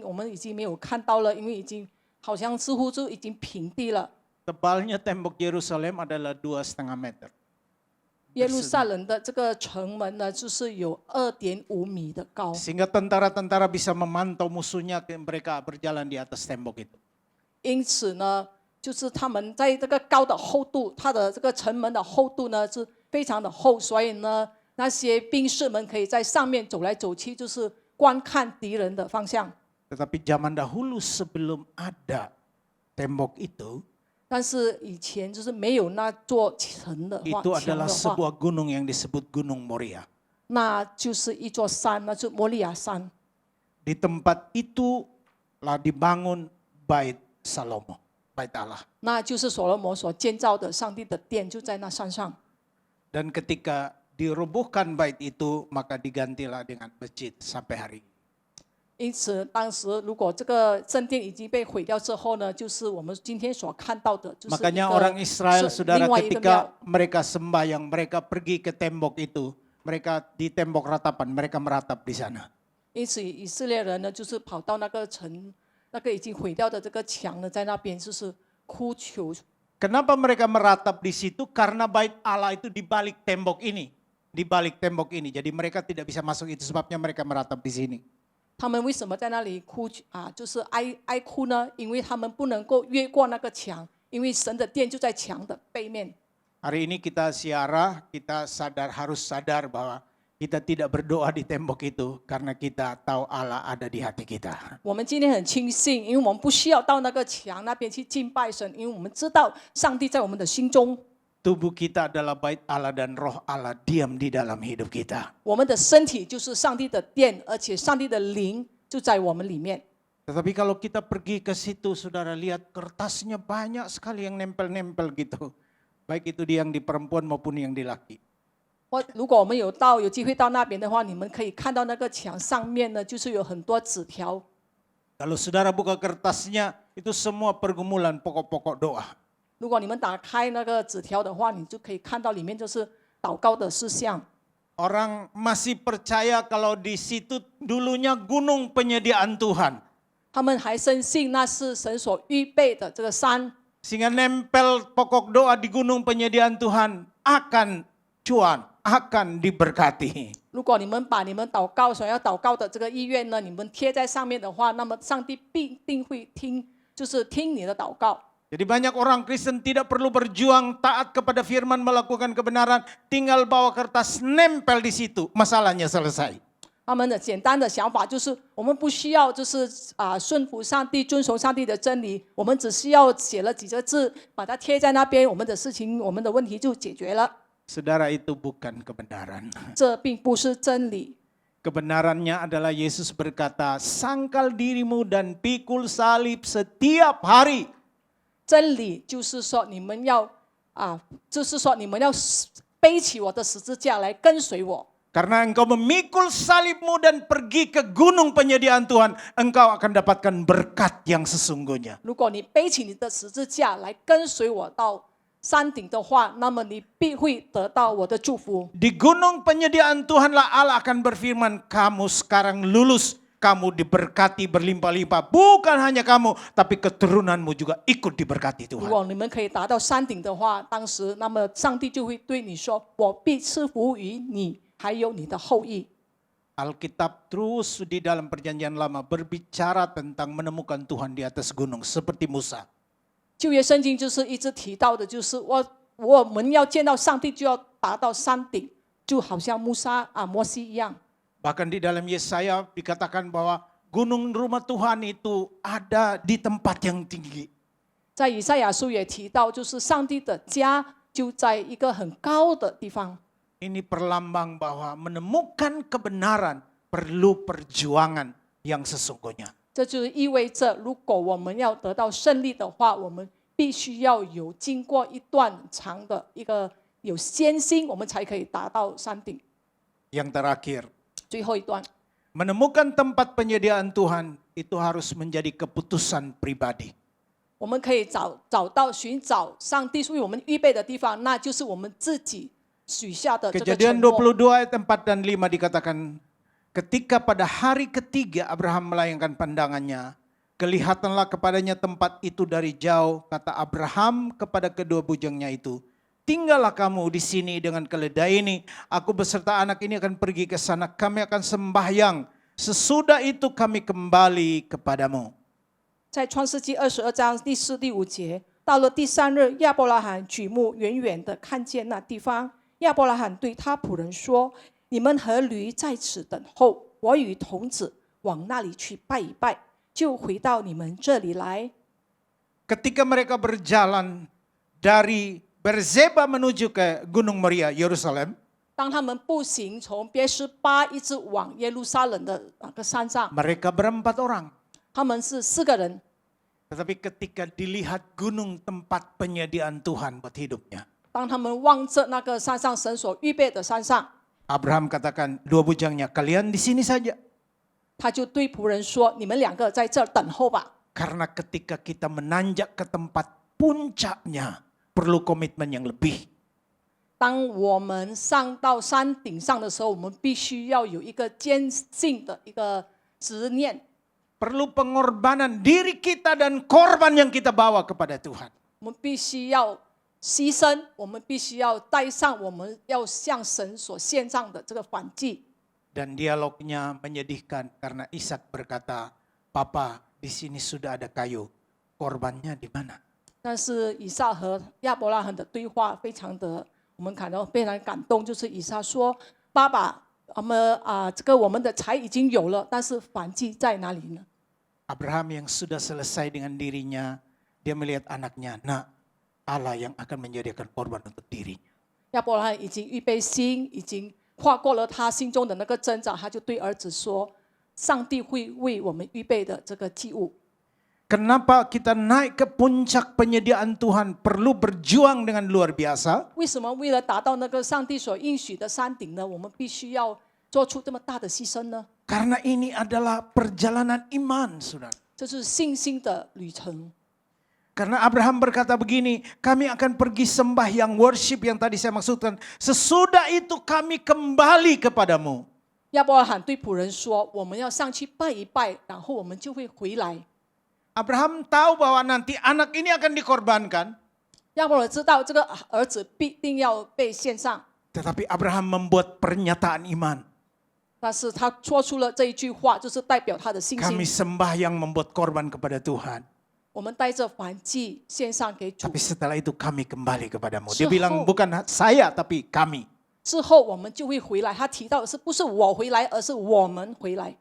我们已经没有看到了，因为已经好像似乎就已经平地了。 Tebalnya tembok Yerusalem adalah 2,5 meter. 耶路撒冷的这个城门呢，就是有2.5米的高， Sehingga tentara-tentara bisa memantau musuhnya, mereka berjalan di atas tembok itu. 因此呢，就是他们在这个高的厚度，它的这个城门的厚度呢是非常的厚，所以呢，那些兵士们可以在上面走来走去，就是观看敌人的方向。 Tetapi zaman dahulu sebelum ada tembok itu, 但是以前就是没有那座城的话， itu 墙 adalah 的话， sebuah gunung yang disebut Gunung Moria. 那就是一座山，那就是摩利亚山。 Di tempat itulah dibangun Bait Salomo, Bait Allah. 那就是所罗门所建造的上帝的殿，就在那山上。 Dan ketika dirobohkan bait itu, maka digantilah dengan masjid sampai hari ini. 因此，当时如果这个圣殿已经被毁掉之后呢，就是我们今天所看到的，就是 Makanya 一 orang 个 Israel, 是 saudara, 另外一个庙。 ketika mereka sembahyang, mereka pergi ke tembok itu, mereka di tembok ratapan, mereka meratap di sana. 因此，以色列人呢，就是跑到那个城，那个已经毁掉的这个墙呢，在那边就是哭求。 Kenapa mereka meratap di situ? Karena bait Allah itu di balik tembok ini, di balik tembok ini. Jadi mereka tidak bisa masuk, itu sebabnya mereka meratap di sini. 他们为什么在那里哭啊？就是哀哭呢？因为他们不能够越过那个墙，因为神的殿就在墙的背面。 Hari ini kita siarah, kita harus sadar bahwa kita tidak berdoa di tembok itu karena kita tahu Allah ada di hati kita. 我们今天很庆幸，因为我们不需要到那个墙那边去敬拜神，因为我们知道上帝在我们的心中。 Tubuh kita adalah bait Allah dan roh Allah diam di dalam hidup kita. 我们的身体就是上帝的殿，而且上帝的灵就在我们里面。 Tetapi kalau kita pergi ke situ, saudara lihat kertasnya banyak sekali yang nempel-nempel gitu. Baik itu yang di perempuan maupun yang di laki. 或如果我们有机会到那边的话，你们可以看到那个墙上面呢，就是有很多纸条。 Kalau saudara buka kertasnya, itu semua pergumulan pokok-pokok doa. 如果你们打开那个纸条的话，你就可以看到里面就是祷告的事项。 Orang masih percaya kalau di situ dulunya gunung penyediaan Tuhan. 他们还深信那是神所预备的这个山， Sehingga nempel pokok doa di gunung penyediaan Tuhan akan cuan, akan diberkati. 如果你们把你们想要祷告的这个意愿呢，你们贴在上面的话，那么上帝必定会听，就是听你的祷告。 Jadi banyak orang Kristen tidak perlu berjuang taat kepada firman, melakukan kebenaran, tinggal bawa kertas nempel di situ, masalahnya selesai. 他们的简单的想法就是，我们不需要就是顺服上帝、遵从上帝的真理，我们只需要写了几个字，把它贴在那边，我们的事情、我们的问题就解决了。 Saudara, itu bukan kebenaran. 这并不是真理。 Kebenarannya adalah Yesus berkata, sangkal dirimu dan pikul salib setiap hari. 真理就是说，你们要背起我的十字架来跟随我。 Karena engkau memikul salibmu dan pergi ke gunung penyediaan Tuhan, engkau akan dapatkan berkat yang sesungguhnya. 如果你背起你的十字架来跟随我到山顶的话，那么你必会得到我的祝福。 Di gunung penyediaan Tuhanlah Allah akan berfirman, kamu sekarang lulus, kamu diberkati berlimpah-limpah. Bukan hanya kamu, tapi keturunanmu juga ikut diberkati 如 Tuhan. 果你们可以达到山顶的话，当时那么上帝就会对你说：“我必赐福于你，还有你的后裔。” Alkitab terus di dalam perjanjian lama berbicara tentang menemukan Tuhan di atas gunung seperti Musa. 旧约圣经就是一直提到的，就是我们要见到上帝，就要达到山顶，就好像摩西一样。 Bahkan di dalam Yesaya dikatakan bahwa gunung rumah Tuhan itu ada di tempat yang tinggi. 在以赛亚书也提到，就是上帝的家就在一个很高的地方。 Ini perlambang bahwa menemukan kebenaran perlu perjuangan yang sesungguhnya. 这就是意味着，如果我们要得到胜利的话，我们必须要有经过一段长的一个有艰辛，我们才可以达到山顶。 Yang terakhir, 最后一段， menemukan tempat penyediaan Tuhan itu harus menjadi keputusan pribadi. 我们可以寻找上帝为我们预备的地方，那就是我们自己许下的这个承 Kejadian 诺。 22 ayat 4 dan 5 dikatakan, ketika pada hari ketiga Abraham melayangkan pandangannya, kelihatanlah kepadanya tempat itu dari jauh, kata Abraham kepada kedua bujangnya itu, tinggallah kamu di sini dengan keledai ini, aku beserta anak ini akan pergi ke sana, kami akan sembahyang, sesudah itu kami kembali kepadamu. 在创世纪22章第4、第5节，到了第3日，亚伯拉罕举目远远的看见那地方。亚伯拉罕对他仆人说：“你们和驴在此等候，我与童子往那里去拜一拜，就回到你们这里来。” Ketika mereka berjalan dari Berzeba menuju ke Gunung Moria, Yerusalem, 当他们步行从别是巴一直往耶路撒冷的那个山上， mereka berempat orang. 他们是4个人。 Tetapi ketika dilihat gunung tempat penyediaan Tuhan buat hidupnya, 当他们望着那个山上神所预备的山上， Abraham katakan dua bujangnya, kalian di sini saja. 他就对仆人说：“你们2个在这儿等候吧。” Karena ketika kita menanjak ke tempat puncaknya, perlu komitmen yang lebih. 当我们上到山顶上的时候，我们必须要有一个坚信的一个执念， Perlu pengorbanan diri kita dan korban yang kita bawa kepada Tuhan. 我们必须要牺牲，我们必须要带上我们要向神所献上的这个反祭。 Dan dialognya menyedihkan karena Ishak berkata, Papa, di sini sudah ada kayu, korbannya di mana? 但是以撒和亚伯拉罕的对话非常的，我们看到非常感动，就是以撒说：“爸爸，这个我们的财已经有了，但是反祭在哪里呢？” Abraham yang sudah selesai dengan dirinya, dia melihat anaknya, nak, Allah yang akan menyediakan korban untuk dirinya. 亚伯拉罕已经预备心，已经跨过了他心中的那个挣扎，他就对儿子说：“上帝会为我们预备的这个祭物。” Kenapa kita naik ke puncak penyediaan Tuhan perlu berjuang dengan luar biasa? 为什么为了达到那个上帝所应许的山顶呢？我们必须要做出这么大的牺牲呢？ Karena ini adalah perjalanan iman, saudara. 这是信心的旅程。 Karena Abraham berkata begini, kami akan pergi sembahyang worship yang tadi saya maksudkan. Sesudah itu kami kembali kepadamu. 亚伯拉罕对仆人说：“我们要上去拜一拜，然后我们就会回来。” Abraham tahu bahwa nanti anak ini akan dikorbankan. 亚伯拉罕知道这个儿子必定要被献上， Tetapi Abraham membuat pernyataan iman. 但是他说出了这一句话，就是代表他的信 Kami 心。 sembahyang membuat korban kepada Tuhan. 我们带着燔祭献上给主 Tapi，setelah itu kami kembali kepadamu. Dia Sehol. bilang bukan saya tapi kami. 之后我们就会回来。他提到的是不是我回来，而是我们回来。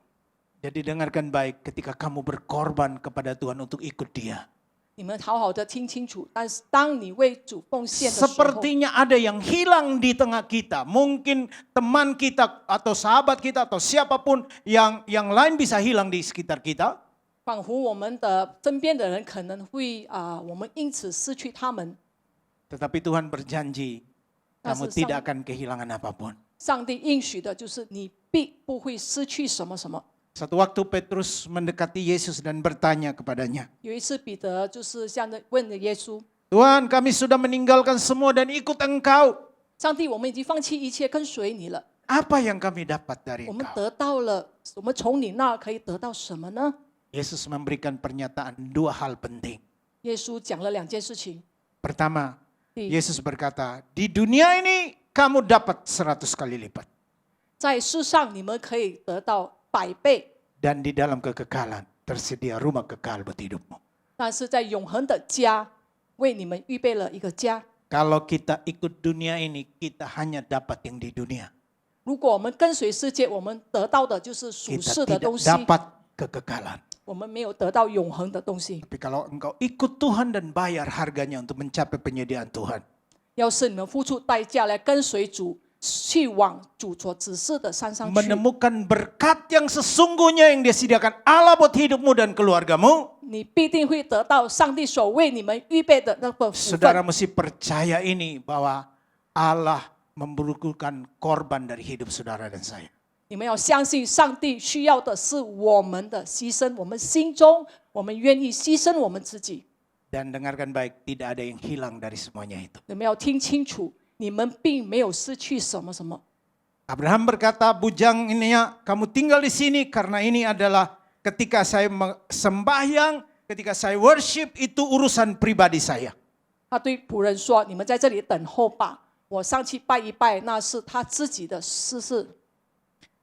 Jadi dengarkan baik ketika kamu berkorban kepada Tuhan untuk ikut Dia. 你们好好的听清楚，但是当你为主奉献的时候， Sepertinya ada yang hilang di tengah kita. Mungkin teman kita atau sahabat kita atau siapapun yang lain bisa hilang di sekitar kita. 仿佛我们的身边的人可能会我们因此失去他们。 Tetapi Tuhan berjanji, kamu Asal tidak akan kehilangan apapun. 上帝应许的就是你必不会失去什么什么。 Satu waktu Petrus mendekati Yesus dan bertanya kepadanya, 有一次彼得就是这样的问了耶稣： Tuhan, kami sudah meninggalkan semua dan ikut Engkau. 上帝，我们已经放弃一切跟随你了， Apa yang kami dapat dari 我们 Engkau? 得到了，我们从你那儿可以得到什么呢？ Yesus memberikan pernyataan dua hal penting. 耶稣讲了2件事情。 Pertama, 第一， Yesus berkata, di dunia ini kamu dapat 100 kali lipat. 在世上你们可以得到100倍， Dan di dalam kekekalan tersedia rumah kekal buat hidupmu. 但是在永恒的家为你们预备了一个家。 Kalau kita ikut dunia ini, kita hanya dapat yang di dunia. 如果我们跟随世界，我们得到的就是属 Kita 世的 tidak 东西， dapat kekekalan. 我们没有得到永恒的东西。 Tapi kalau engkau ikut Tuhan dan bayar harganya untuk mencapai penyediaan Tuhan, 要是你们付出代价来跟随主，去往主所指示的山上去， menemukan berkat yang sesungguhnya yang disediakan Allah buat hidupmu dan keluargamu, 你必定会得到上帝所为你们预备的那份福 saudara 分。 mesti percaya ini bahwa Allah membutuhkan korban dari hidup saudara dan saya. 你们要相信，上帝需要的是我们的牺牲，我们心中我们愿意牺牲我们自己。 Dan dengarkan baik, tidak ada yang hilang dari semuanya itu. 你们要听清楚，你们并没有失去什么什么。 Abraham berkata, bujang ini ya, kamu tinggal di sini karena ini adalah ketika saya sembahyang, ketika saya worship, itu urusan pribadi saya. 他对仆人说：“你们在这里等候吧，我上去拜一拜，那是他自己的私事。”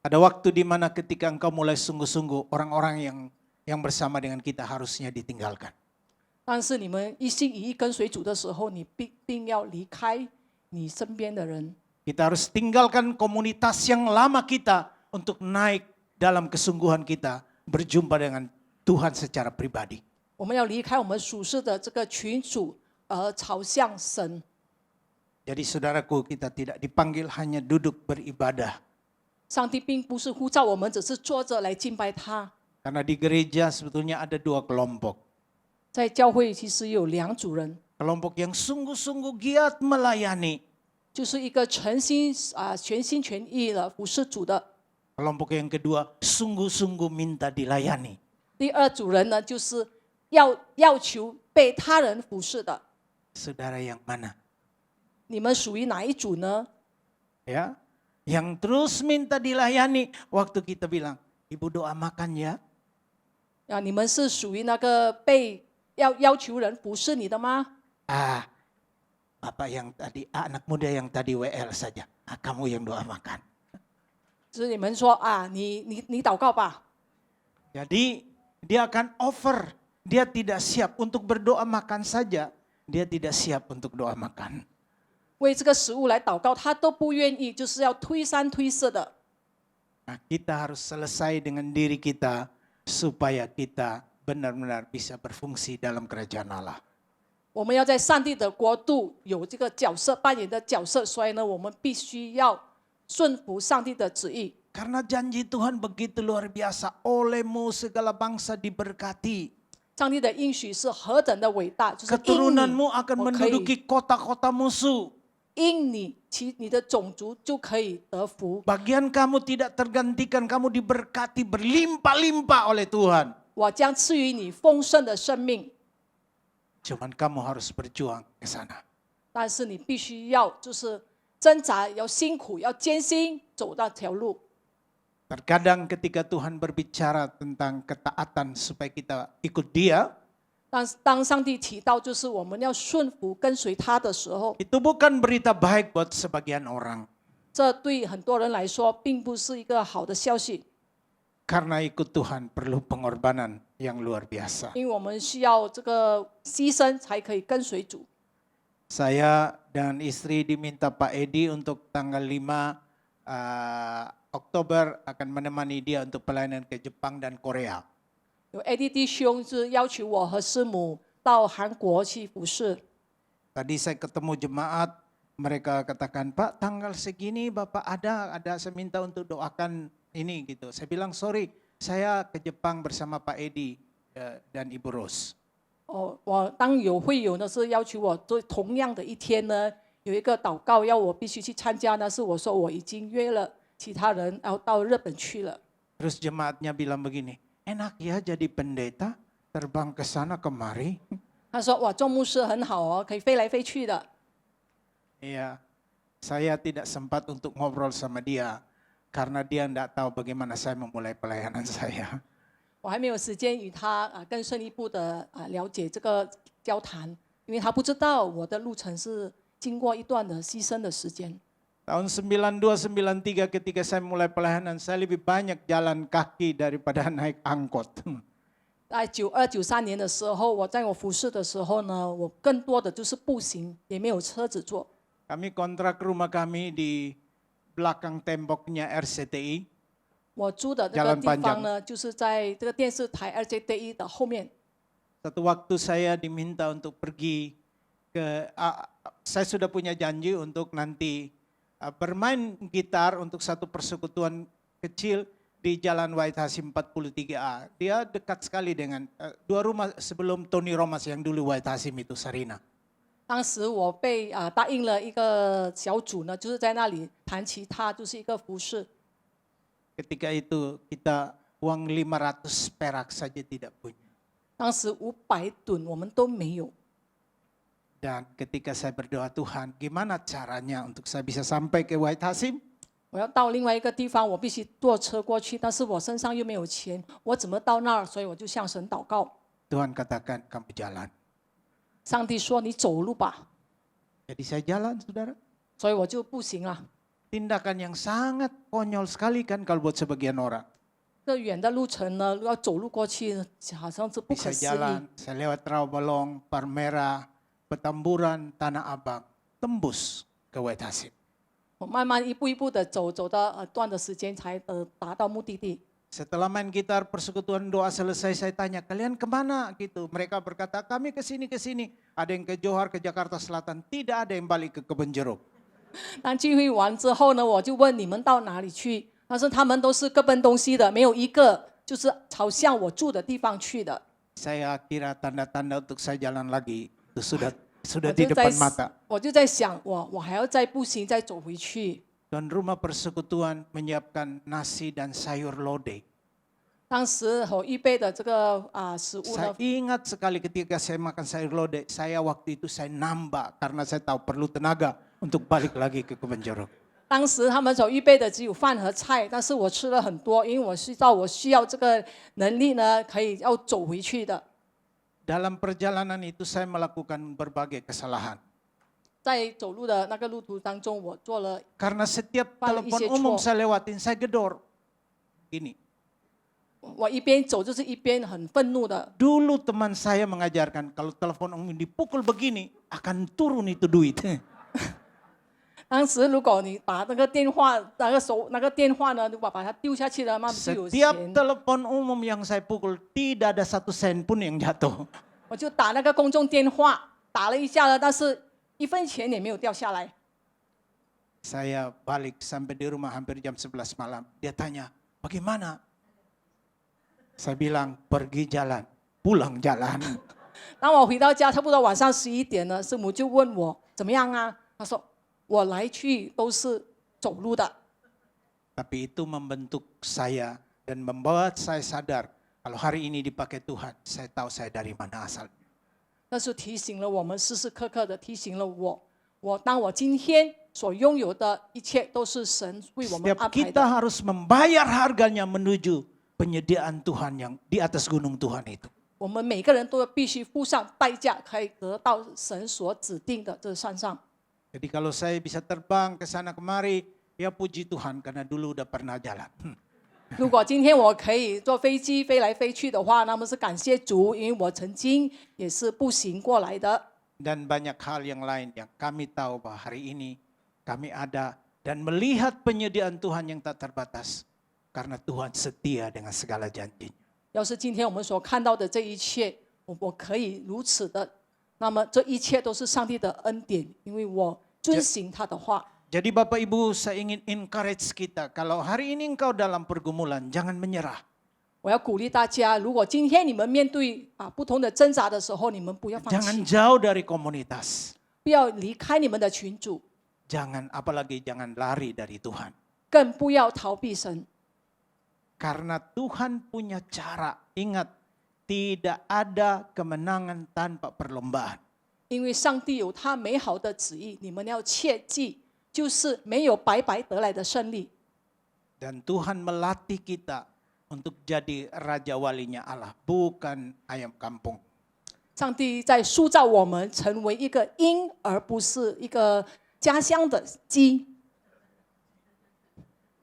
Ada waktu di mana ketika engkau mulai sungguh-sungguh, orang-orang yang 'Tuhan, saya mau sembahyang, saya mau worship, itu urusan pribadi saya. 有一天，当你开始认真地 yang bersama dengan kita harusnya ditinggalkan. 但是你们一心一意跟随主的时候，你必定要离开你身边的人。 Kita harus tinggalkan komunitas yang lama kita untuk naik dalam kesungguhan kita berjumpa dengan Tuhan secara pribadi. 我们要离开我们属世的这个群组，而朝向神。 Jadi saudaraku, kita tidak dipanggil hanya duduk beribadah. 上帝并不是呼召我们只是坐着来敬拜他， Karena di gereja sebetulnya ada dua kelompok. 在教会其实有两组人， Kelompok yang sungguh-sungguh giat melayani. 就是一个全心全意的服侍主的。 Kelompok yang kedua sungguh-sungguh minta dilayani. 第二组人呢，就是要求被他人服侍的。 Saudara yang mana? 你们属于哪一组呢？ Ya, yang terus minta dilayani. Waktu kita bilang, Ibu doa makan ya. 啊，你们是属于那个被要求人服侍你的吗？ Bapak yang tadi, anak muda yang tadi WL saja. Kamu yang doa makan. 就是你们说啊，你祷告吧。 Jadi dia akan over. Dia tidak siap untuk berdoa makan saja. Dia tidak siap untuk doa makan. 为这个食物来祷告，他都不愿意，就是要推三推四的。 Nah, kita harus selesai dengan diri kita supaya kita benar-benar bisa berfungsi dalam kerajaan Allah. 我们要在上帝的国度有这个角色扮演的角色，所以呢，我们必须要顺服上帝的旨意。 Karena janji Tuhan begitu luar biasa, olehmu segala bangsa diberkati. 上帝的应许是何等的伟大，就是因 Keturunanmu 你 akan 我可以 menduduki kota-kota musuh. 因你你的种族就可以得福。 Bagian kamu tidak tergantikan, kamu diberkati berlimpah-limpah oleh Tuhan. 我将赐予你丰盛的生命， Cuman kamu harus berjuang ke sana. 但是你必须要就是挣扎，要辛苦，要艰辛走那条路。 Terkadang ketika Tuhan berbicara tentang ketaatan supaya kita ikut Dia, 当上帝提到就是我们要顺服跟随他的时候， itu bukan berita baik buat sebagian orang. 这对很多人来说并不是一个好的消息， Karena ikut Tuhan perlu pengorbanan yang luar biasa. 因为我们需要这个牺牲才可以跟随主。 Saya dan istri diminta Pak Edi untuk tanggal 5 Oktober akan menemani dia untuk pelayanan ke Jepang dan Korea. 有 AD 兄是要求我和师母到韩国去服侍。 Tadi saya ketemu jemaat, mereka katakan, Pak tanggal segini Bapak ada saya minta untuk doakan ini gitu. Saya bilang sorry, saya ke Jepang bersama Pak Edi dan Ibu Ros. 我当有会友呢是要求我做同样的一天呢，有一个祷告要我必须去参加呢，是我说我已经约了其他人要到日本去了。 Terus jemaatnya bilang begini, enak ya jadi pendeta, terbang ke sana kemari. 他说哇，做牧师很好哦，可以飞来飞去的。 Iya, saya tidak sempat untuk ngobrol sama dia karena dia tidak tahu bagaimana saya memulai pelayanan saya. 我还没有时间与他更深一步的了解这个交谈，因为他不知道我的路程是经过一段的牺牲的时间。 Tahun 92-93 ketika saya mulai pelayanan, saya lebih banyak jalan kaki daripada naik angkot. 在92、93年的时候，我在我服侍的时候呢，我更多的就是步行，也没有车子坐。 Kami kontrak rumah kami di belakang temboknya RCTI. 我租的这个地方呢，就是在这个电视台 RCTI 的后面。 Satu waktu saya diminta untuk pergi ke, saya sudah punya janji untuk nanti bermain gitar untuk satu persekutuan kecil di Jalan Wahid Hasim 43A. Dia dekat sekali dengan 2 rumah sebelum Tony Romas yang dulu Wahid Hasim itu, Sarina. 当时我被答应了一个小组呢，就是在那里弹吉他，就是一个服饰。 Ketika itu kita uang 500 perak saja tidak punya. 当时500吨我们都没有。 Dan ketika saya berdoa Tuhan, gimana caranya untuk saya bisa sampai ke Wahid Hasim? 我要到另外一个地方，我必须坐车过去，但是我身上又没有钱，我怎么到那儿？所以我就向神祷告。 Tuhan katakan kamu jalan. 上帝说你走路吧， Jadi saya jalan, saudara. 所以我就步行了。 Tindakan yang sangat konyol sekali kan kalau buat sebagian orang. 这远的路程呢，要走路过去，好像是不可 Bisa 思议。 jalan, saya lewat Rawabalong, Parmera, Petamburan, Tanah Abang, tembus ke Wetasit. 我慢慢一步一步的走，走到段的时间才达到目的地。 Setelah main gitar persekutuan doa selesai, saya tanya, kalian kemana gitu? Mereka berkata, kami ke sini, ke sini. Ada yang ke Johor, ke Jakarta Selatan. Tidak ada yang balik ke Kebun Jeruk. 当聚会完之后呢，我就问你们到哪里去？他说他们都是各奔东西的，没有一个就是朝向我住的地方去的。 Saya kira tanda-tanda untuk saya jalan lagi itu sudah 我 di 就在 depan mata. 我就在想，我还要再步行再走回去。 Tuan rumah persekutuan menyiapkan nasi dan sayur lodeh. 当时我预备的这个食物 Saya 呢， ingat sekali ketika saya makan sayur lodeh, saya waktu itu saya nambah karena saya tahu perlu tenaga untuk balik lagi ke Kebun Jeruk. 当时他们所预备的只有饭和菜，但是我吃了很多，因为我知道我需要这个能力呢，可以要走回去的。 Dalam perjalanan itu saya melakukan berbagai kesalahan. 在走路的那个路途当中，我做了， Karena setiap Paling telepon isi umum cowok. saya lewatin, saya gedor. Gini, 我一边走就是一边很愤怒的。 dulu teman saya mengajarkan kalau telepon umum dipukul begini akan turun itu duit. 当时如果你把那个电话那个电话呢，如果把它丢下去了，那么就有 Setiap 钱。 telepon umum yang saya pukul tidak ada 1 sen pun yang jatuh. 我就打那个公众电话，打了一下了，但是1分钱也没有掉下来。 Saya balik sampai di rumah hampir jam 11 malam. Dia tanya, bagaimana? Saya bilang, pergi jalan, pulang jalan. 当我回到家，差不多晚上11点了，师母就问我怎么样啊？他说我来去都是走路的。 Tapi itu membentuk saya dan membuat saya sadar kalau hari ini dipakai Tuhan, saya tahu saya dari mana asalnya. 那是提醒了我们，时时刻刻的提醒了我当我今天所拥有的一切都是神为我们 Setiap 安排 kita 的。 harus membayar harganya menuju penyediaan Tuhan yang di atas gunung Tuhan itu. 我们每个人都必须付上代价，可以得到神所指定的这山上。 Jadi kalau saya bisa terbang ke sana kemari, ya puji Tuhan karena dulu udah pernah jalan. 如果今天我可以坐飞机飞来飞去的话，那么是感谢主，因为我曾经也是步行过来的。 Dan banyak hal yang lain yang kami tahu bahwa hari ini kami ada dan melihat penyediaan Tuhan yang tak terbatas. Karena Tuhan setia dengan segala janjinya. 要是今天我们所看到的这一切，我可以如此的，那么这一切都是上帝的恩典，因为我遵行他的话。 Jadi Bapak Ibu saya ingin encourage kita. Kalau hari ini engkau dalam pergumulan, jangan menyerah. 我要鼓励大家，如果今天你们面对不同的挣扎的时候，你们不要放 Jangan 弃， jauh dari komunitas. 不要离开你们的群组， Apalagi jangan lari dari Tuhan. 更不要逃避神。 Karena Tuhan punya cara. Ingat, tidak ada kemenangan tanpa perlombaan. 因为上帝有他美好的旨意，你们要切记，就是没有白白得来的胜利。 Dan Tuhan melatih kita untuk jadi raja walinya Allah, bukan ayam kampung. 上帝在塑造我们成为一个鹰，而不是一个家乡的鸡。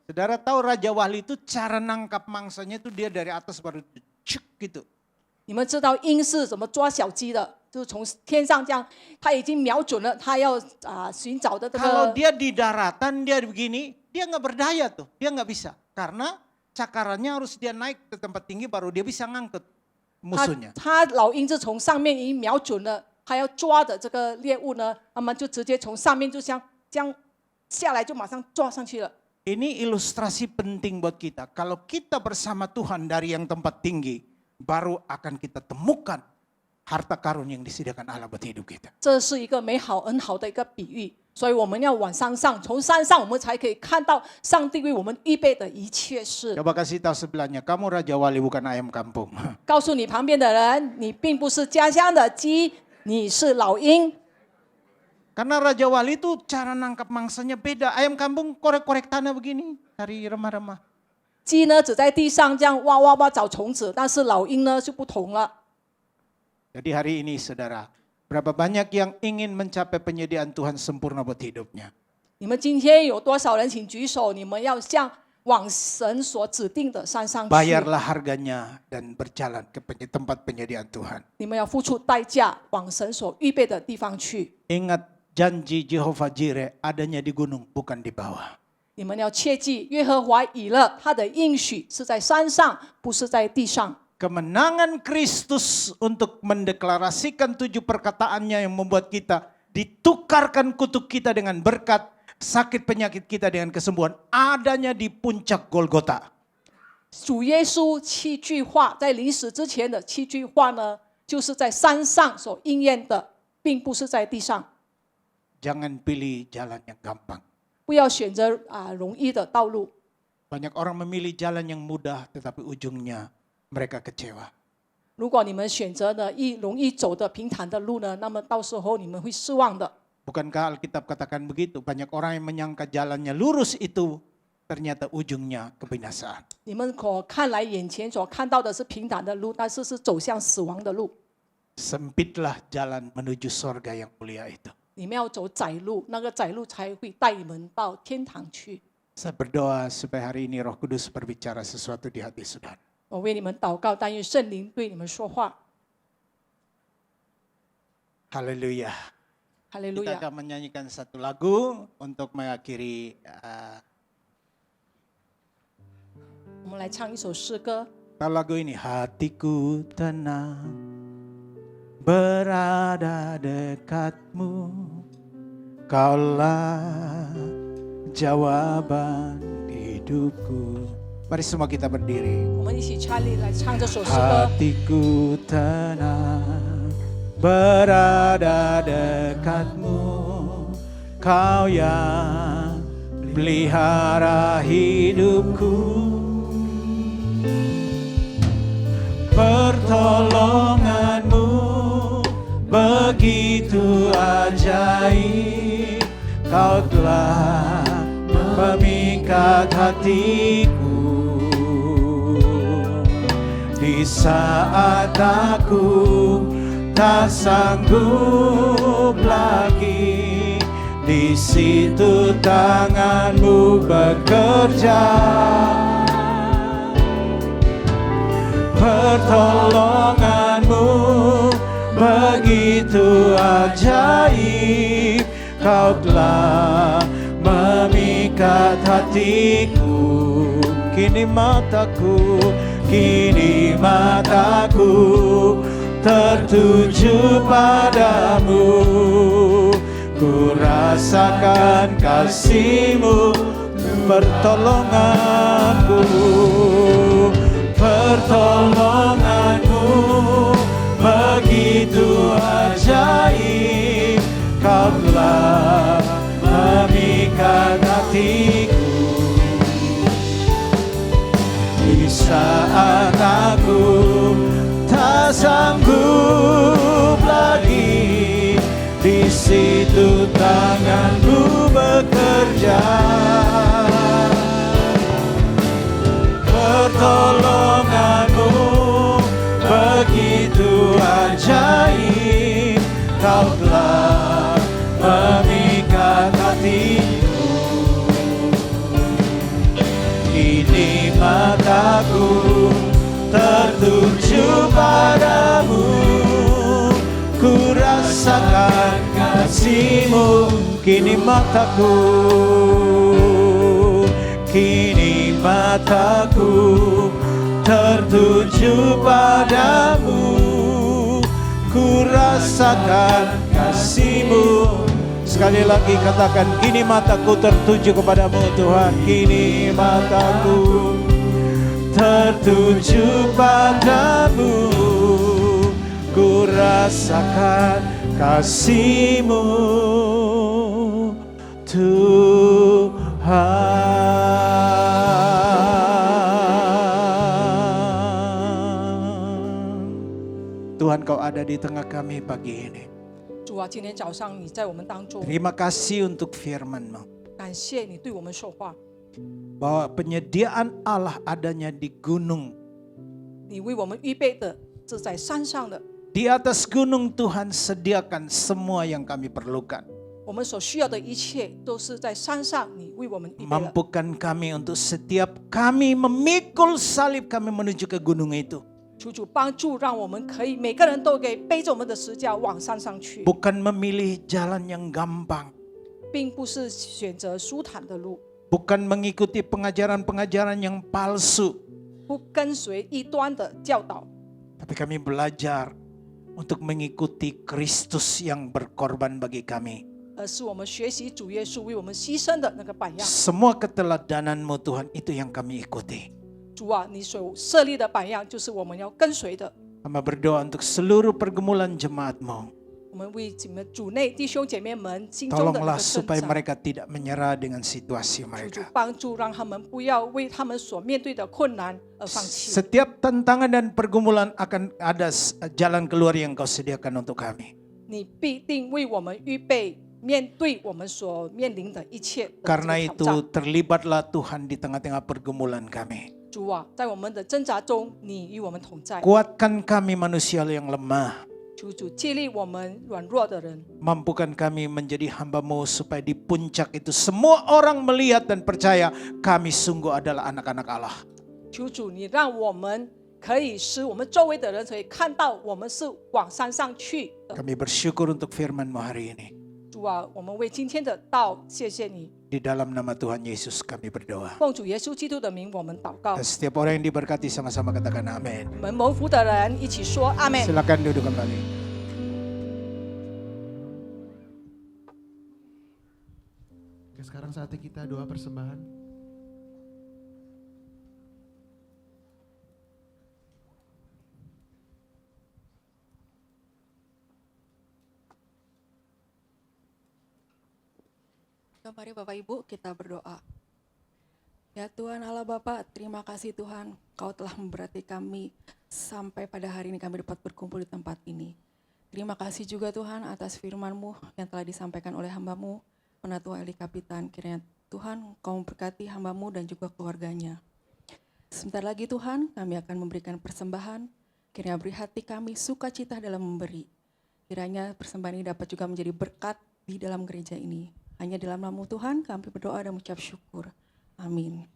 Saudara tahu raja wali itu cara nangkap mangsanya itu dia dari atas baru cek gitu. 你们知道鹰是怎么抓小鸡的？就是从天上这样，他已经瞄准了，他要寻找的这 Kalau 个。 dia di daratan dia begini, dia nggak berdaya tuh, dia nggak bisa. Karena cakarannya harus dia naik ke tempat tinggi baru dia bisa ngangkut musuhnya. 他老鹰是从上面已经瞄准了，他要抓的这个猎物呢，那么就直接从上面就像这样下来，就马上抓上去了。 Ini ilustrasi penting buat kita. Kalau kita bersama Tuhan dari yang tempat tinggi, baru akan kita temukan harta karun yang disediakan Allah buat hidup kita. 这是一个很好的一个比喻，所以我们要往山上，从山上我们才可以看到上帝为我们预备的一切事。 Coba kasih tahu sebelahnya, kamu raja wali bukan ayam kampung. 告诉你旁边的人，你并不是家乡的鸡，你是老鹰。 Karena raja wali itu cara nangkap mangsanya beda. Ayam kampung korek-korek tanah begini, cari remah-remah. 鸡呢只在地上这样挖挖挖找虫子，但是老鹰呢就不同了。 Jadi hari ini saudara, berapa banyak yang ingin mencapai penyediaan Tuhan sempurna buat hidupnya? 你们今天有多少人？请举手，你们要像往神所指定的山上去。 bayarlah harganya dan berjalan ke tempat penyediaan Tuhan. 你们要付出代价，往神所预备的地方去。 Ingat janji Jehovah Jireh adanya di gunung bukan di bawah. 你们要切记，耶和华以勒他的应许是在山上，不是在地上。 Kemenangan Kristus untuk mendeklarasikan 7 perkataannya yang membuat kita ditukarkan kutuk kita dengan berkat, sakit penyakit kita dengan kesembuhan, adanya di puncak Golgota. 主耶稣7句话，在临死之前的7句话呢，就是在山上所应验的，并不是在地上。 Jangan pilih jalan yang gampang. 不要选择容易的道路。 Banyak orang memilih jalan yang mudah tetapi ujungnya mereka kecewa. 如果你们选择呢容易走的平坦的路呢，那么到时候你们会失望的。 Bukankah Alkitab katakan begitu? Banyak orang yang menyangka jalannya lurus itu ternyata ujungnya kebinasaan. 你们看来眼前所看到的是平坦的路，但是是走向死亡的路。 Sempitlah jalan menuju sorga yang mulia itu. 你们要走窄路，那个窄路才会带你们到天堂去。 Saya berdoa supaya hari ini Roh Kudus berbicara sesuatu di hati saudara. 我为你们祷告，但愿圣灵对你们说话。 Haleluya. 哈利路 Kita 亚！ akan menyanyikan satu lagu untuk mengakhiri 我们来唱一首诗歌。 lagu ini. Hatiku tenang berada dekatmu, Kaulah jawaban hidupku. Mari semua kita berdiri. 我们一起站立来唱这首诗歌。 Hatiku tenang berada dekatmu, Kau yang pelihara hidupku. Pertolonganmu begitu ajaib, Kau telah memikat hatiku. Di saat aku tak sanggup lagi, di situ tanganmu bekerja. Pertolonganmu begitu ajaib, Kau telah memikat hatiku. Kini mataku tertuju padamu, ku rasakan kasih-Mu, pertolonganku. Pertolonganmu begitu ajaib, Kau telah memikat hatiku. Di saat aku tak sanggup lagi, di situ tangan-Mu bekerja. Pertolongan-Mu begitu ajaib, Kau telah memikat hatiku. Kini mataku tertuju padamu, ku rasakan kasih-Mu. Kini mataku tertuju padamu, ku rasakan kasih-Mu. Sekali lagi katakan, kini mataku tertuju kepadamu Tuhan. Kini mataku tertuju padamu, ku rasakan kasih-Mu Tuhan. Tuhan, Kau ada di tengah kami pagi ini. 主啊，今天早上你在我们当中， Terima kasih untuk firman-Mu, 感谢你对我们说话， bahwa penyediaan Allah adanya di gunung. 你为我们预备的是在山上的。 Di atas gunung Tuhan sediakan semua yang kami perlukan. 我们所需要的一切都是在山上你为我们预备了。 Mampukan kami untuk setiap kami memikul salib kami menuju ke gunung itu. 求主帮助，让我们可以每个人都给背着我们的十字架往山上去， Bukan memilih jalan yang gampang. 并不是选择舒坦的路， Bukan mengikuti pengajaran-pengajaran yang palsu. 不跟随异端的教导， Tapi kami belajar untuk mengikuti Kristus yang berkorban bagi kami. 而是我们学习主耶稣为我们牺牲的那个榜样。 Semua keteladanan-Mu Tuhan itu yang kami ikuti. 主啊，你所设立的榜样就是我们要跟随的。 Hamba berdoa untuk seluruh pergumulan jemaat-Mu. 我们为你们主内弟兄姐妹们心中的那 Tolonglah 个生 supaya 长， mereka tidak menyerah dengan situasi 求主 mereka. 帮助，让他们不要为他们所面对的困难而放弃。 Setiap tantangan dan pergumulan akan ada jalan keluar yang Kau sediakan untuk kami. 你必定为我们预备面对我们所面临的一切的这 Karena 个挑战。 itu terlibatlah Tuhan di tengah-tengah pergumulan kami. 主啊，在我们的挣扎中，你与我们同在。 Kuatkan kami manusia yang lemah. 求主激励我们软弱的人， Mampukan kami menjadi hamba-Mu supaya di puncak itu semua orang melihat dan percaya kami sungguh adalah anak-anak Allah. 求主你让我们可以使我们周围的人可以看到我们是往山上去的。 Kami bersyukur untuk firman-Mu hari ini. 主啊，我们为今天的道谢谢你， Di dalam nama Tuhan Yesus kami berdoa. 奉主耶稣基督的名，我们祷告 Dan。setiap orang yang diberkati sama-sama katakan amin. 我们蒙福的人一起说阿门。 Silakan duduk kembali. Oke, sekarang saatnya kita doa persembahan. Mari Bapak Ibu kita berdoa. Ya Tuhan Allah Bapa, terima kasih Tuhan Kau telah memberkati kami sampai pada hari ini kami dapat berkumpul di tempat ini. Terima kasih juga Tuhan atas firman-Mu yang telah disampaikan oleh hamba-Mu, Penatua Eli Kapitan. Kiranya Tuhan Kau memberkati hamba-Mu dan juga keluarganya. Sebentar lagi Tuhan kami akan memberikan persembahan. Kiranya beri hati kami sukacita dalam memberi. Kiranya persembahan ini dapat juga menjadi berkat di dalam gereja ini. Hanya dalam nama Tuhan kami berdoa dan mengucap syukur. Amin.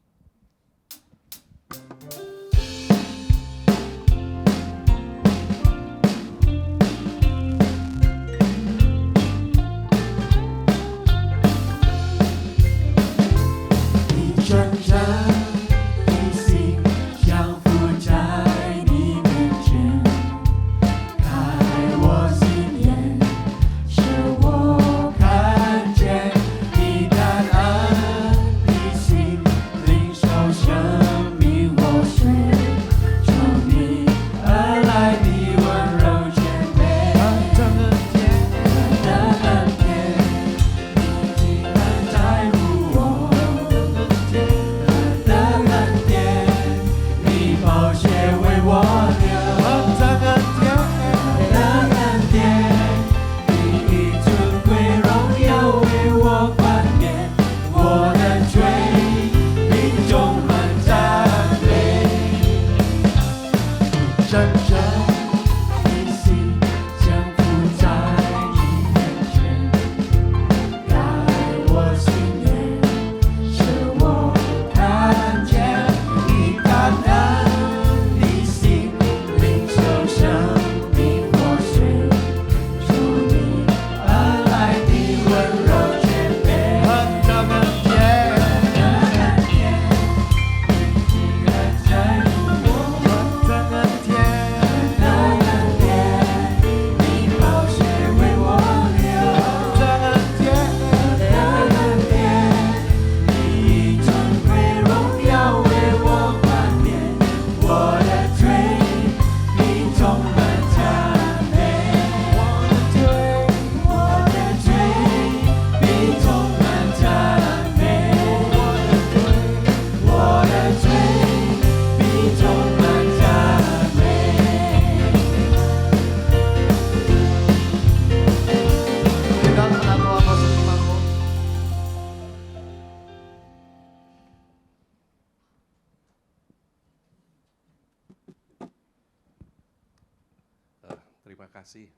Terima kasih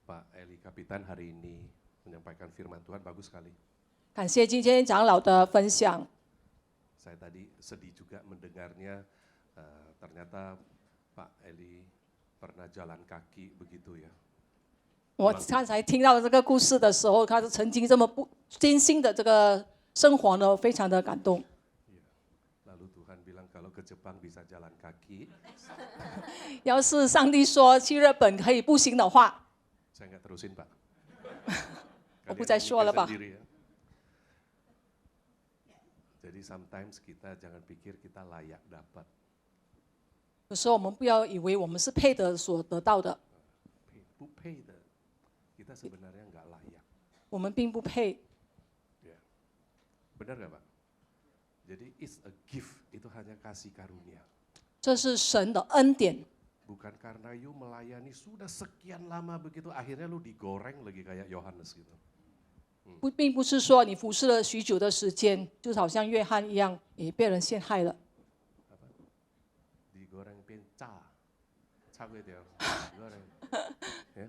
Pak Eli Kapitan hari ini menyampaikan firman Tuhan, bagus sekali. 感谢今天长老的分享。 Saya tadi sedih juga mendengarnya, ternyata Pak Eli pernah jalan kaki begitu ya. 我刚才听到这个故事的时候，他曾经这么不艰辛的这个生活呢，非常的感动。 Lalu Tuhan bilang kalau ke Jepang bisa jalan kaki, 要是上帝说去日本可以步行的话， saya nggak terusin Pak. 我不再说了吧。 Sendiri ya. Jadi sometimes kita jangan pikir kita layak dapat. 有时候我们不要以为我们是配得所得到的， Bu pay的, kita sebenarnya nggak layak. 我们并不配。 Ya. Benar nggak Pak? Jadi it's a gift, itu hanya kasih karunia. 这是神的恩典， Bukan karena you melayani sudah sekian lama begitu, akhirnya lu digoreng lagi kayak Yohanes gitu. 并不是说你服侍了许久的时间，就好像约翰一样，也被人陷害了。 Digoreng penca, cabai dia, digoreng. Ya,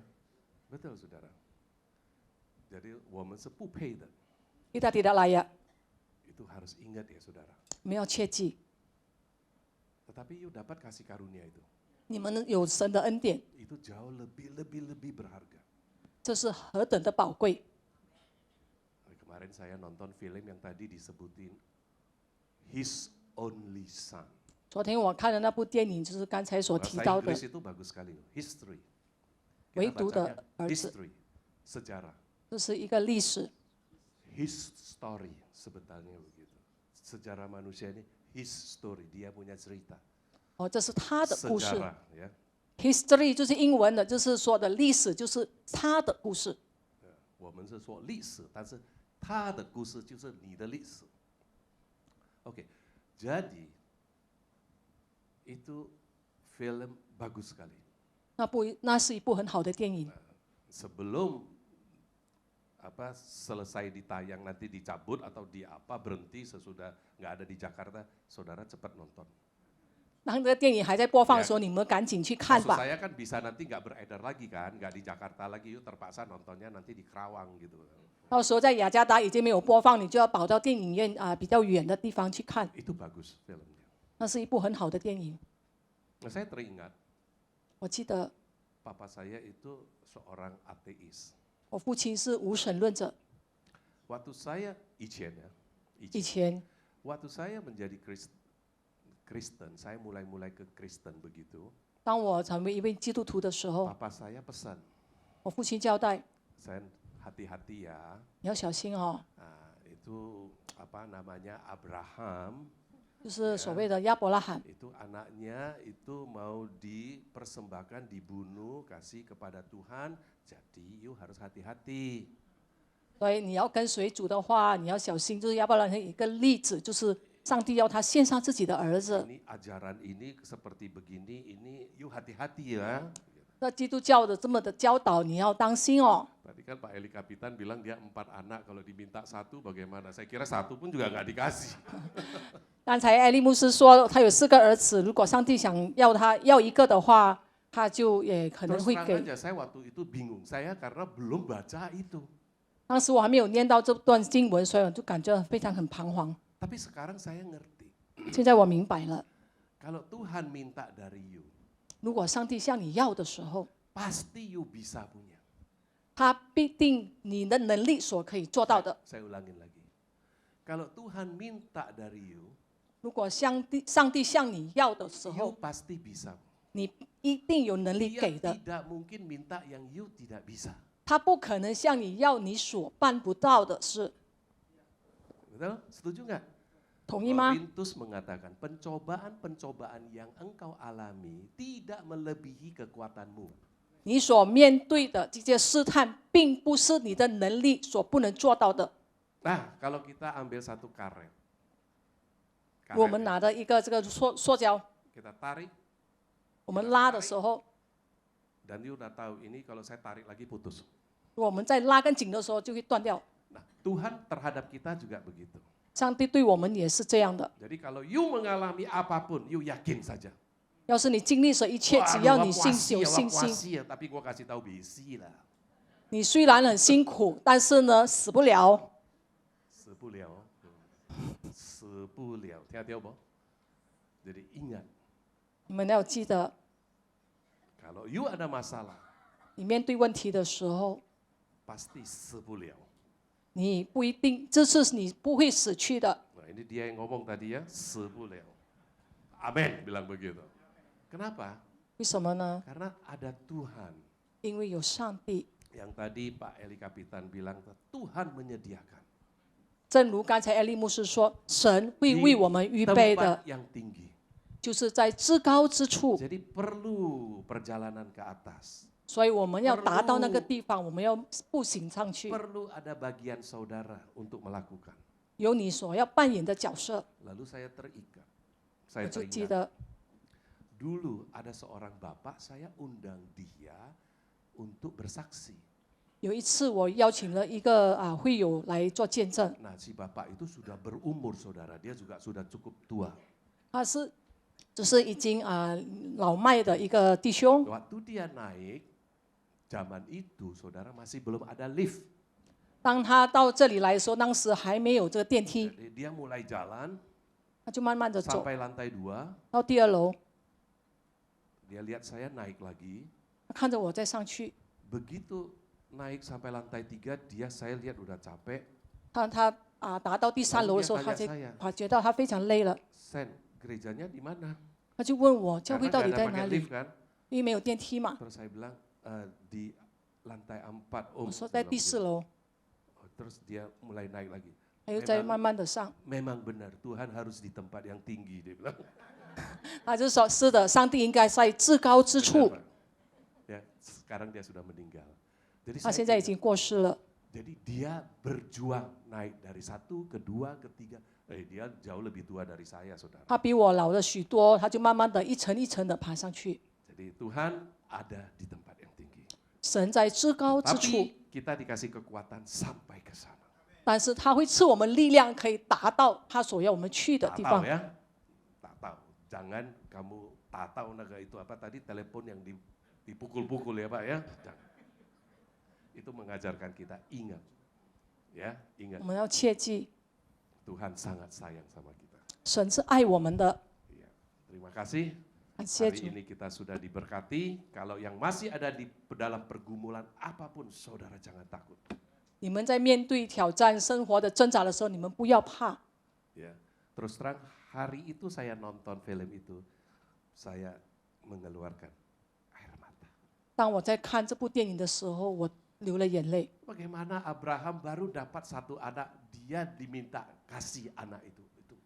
betul saudara. Jadi, 我们是不配的, kita tidak layak， itu harus ingat ya saudara. 我们要切记， Tetapi you dapat kasih karunia itu, 你们有神的恩典， itu jauh lebih berharga. 这是何等的宝贵。 Kemarin saya nonton film yang tadi disebutin His Only Son. 昨天我看的那部电影，就是刚才所提 Bahasa 到的 Inggris itu bagus sekali, history. Kita 唯独的 bacanya 儿子， history, sejarah. 这是一个历史， His story sebetulnya begitu. Sejarah manusia ini his story, dia punya cerita. 哦，这是他的故事。 Sejarah ya. History 就是英文的，就是说的历史，就是他的故事。 我们是说历史，但是他的故事就是你的历史。Oke, jadi itu film bagus sekali. 那是一部很好的电影。 Sebelum selesai ditayang nanti dicabut atau di apa berhenti sesudah nggak ada di Jakarta, saudara cepat nonton. 当这个电影还在播放的时候，你们赶紧去看 Maksud 吧。 saya kan bisa nanti nggak beredar lagi kan, nggak di Jakarta lagi, yuk terpaksa nontonnya nanti di Kerawang gitu. 到时候在雅加达已经没有播放，你就要跑到电影院比较远的地方去看。 Itu bagus filmnya. 那是一部很好的电影。 Nah, saya teringat 我记得 papa saya itu seorang ateis. 我父亲是无神论者， Waktu saya Ichen ya, 以前 waktu saya menjadi Kristen, saya mulai ke Kristen begitu. 当我成为一位基督徒的时候， Papa saya pesan, 我父亲交代 saya hati-hati ya. 你要小心哦， Itu apa namanya Abraham, 就是所谓的亚伯拉罕， itu anaknya itu mau dipersembahkan, dibunuh, kasih kepada Tuhan. Jadi you harus hati-hati. 所以你要跟随主的话，你要小心。就是亚伯拉罕一个例子，就是上帝要他献上自己的儿子。 Ini ajaran ini seperti begini, ini you hati-hati ya. 那基督教的这么的教导，你要当心哦。 Tadi kan Pak Eli Kapitan bilang dia 4 anak, kalau diminta 1 bagaimana? Saya kira 1 pun juga nggak dikasih. 刚才艾利牧师说他有4个儿子，如果上帝想要他要一个的话，他就也可能 Terus 会 terang 给。 aja, saya waktu itu bingung, saya karena belum baca itu. 当时我还没有念到这段经文，所以我就感觉非常很彷徨。 Tapi sekarang saya ngerti, 现在我明白了， kalau Tuhan minta dari you, 如果上帝向你要的时候， pasti you bisa punya. 他必定你的能力所可以做到的。 Saya ulangin lagi. Kalau Tuhan minta dari you, 如果上帝向你要的时 you 候， pasti bisa. 你一定有能力 Dia 给的。 tidak mungkin minta yang you tidak bisa. 他不可能向你要你所办不到的事， Betul? Setuju nggak? 同意吗？ Korintus mengatakan pencobaan-pencobaan yang engkau alami tidak melebihi kekuatanmu. 你所面对的这些试探，并不是你的能力所不能做到的。 Nah, kalau kita ambil satu karet, 我们拿的一个这个塑胶， kita tarik, 我们拉的时候， dan you udah tahu ini kalau saya tarik lagi putus. 我们在拉更紧的时候就会断掉。 Nah, Tuhan terhadap kita juga begitu. 上帝对我们也是这样的。 Jadi kalau you mengalami apapun, you yakin saja. 要是你经历了一切，只要你有信心， evakuasi ya, tapi gua kasih tahu besi lah. 你虽然很辛苦，但是呢死不了。死不了，死不了，听到不？Jadi ingat, 你们要记得， kalau you ada masalah, 你面对问题的时候， pasti 死不了。你不一定，这是你不会死去的。 Nah ini dia yang ngomong tadi ya, 死不了。Amin, bilang begitu. Kenapa? 为什么呢？ Karena ada Tuhan. 因为有上帝。 Yang tadi Pak Eli Kapitan bilang, Tuhan menyediakan. 正如刚才艾利牧师说，神会为我们预备的 tempat，yang tinggi. 就是在至高之处。 Jadi perlu perjalanan ke atas. 所以我们要达到那个地方，我们要步行上去。 Perlu ada bagian saudara untuk melakukan. 有你所要扮演的角色。 Lalu saya terikat. 我 Saya 就记 teringat. 得 Dulu ada seorang bapak, saya undang dia untuk bersaksi. 有一次我邀请了一个会友来做见证， Nah si bapak itu sudah berumur saudara, dia juga sudah cukup tua. 他是就是已经老迈的一个弟兄。 Waktu dia naik, zaman itu saudara masih belum ada lift. 当他到这里来的时候，当时还没有这个电梯， Jadi dia mulai jalan 他就慢慢的走 sampai lantai 2, 到第2楼， dia lihat saya naik lagi. 他看着我再上去， Begitu naik sampai lantai 3, saya lihat udah capek. 他达到第3楼的时候，他才感觉到他非常累了， Sen, gerejanya di mana? 他就问我教会 Karena 到 nggak 底 ada 在 pakai 哪里， lift kan? 因为没有电梯嘛。 Terus saya bilang di lantai 4 om. 我说 saya 在 bilang 第4 begitu. 楼， Terus dia mulai naik lagi. 他又在慢慢的上， Memang benar Tuhan harus di tempat yang tinggi, dia bilang. 他就说是的，上帝应该在至高之 Benar, 处。 Pak. Ya, sekarang dia sudah meninggal. Jadi 他 saya 现在已 ingat, 经过世了， jadi dia berjuang naik dari 1 ke 2 ke 3. Dia jauh lebih tua dari saya, saudara. 他比我老了许多，他就慢慢的一层一层的爬上去。 Jadi Tuhan ada di tempat yang tinggi. 神在至高之处， Tapi kita dikasih kekuatan sampai ke sana. 但是他会赐我们力量，可以达到他所要我们去的 Tak 地 tahu 方。 ya, tak tahu. Jangan kamu tak tahu naga itu apa tadi telepon yang dipukul-pukul ya Pak ya. Jangan. Itu mengajarkan kita ingat, ya 我 ingat 们要切记， Tuhan sangat sayang sama kita. 神是爱我们的。 Iya. Terima kasih. 感谢 Hari 主， ini kita sudah diberkati. Kalau yang masih ada di dalam pergumulan apapun, saudara jangan takut. 你们在面对挑战生活的挣扎的时候，你们不要怕。 Ya, terus terang hari itu saya nonton film itu, saya mengeluarkan air mata. 当我在看这部电影的时候，我流了眼泪。 Bagaimana Abraham baru dapat 1 anak, dia diminta kasih anak itu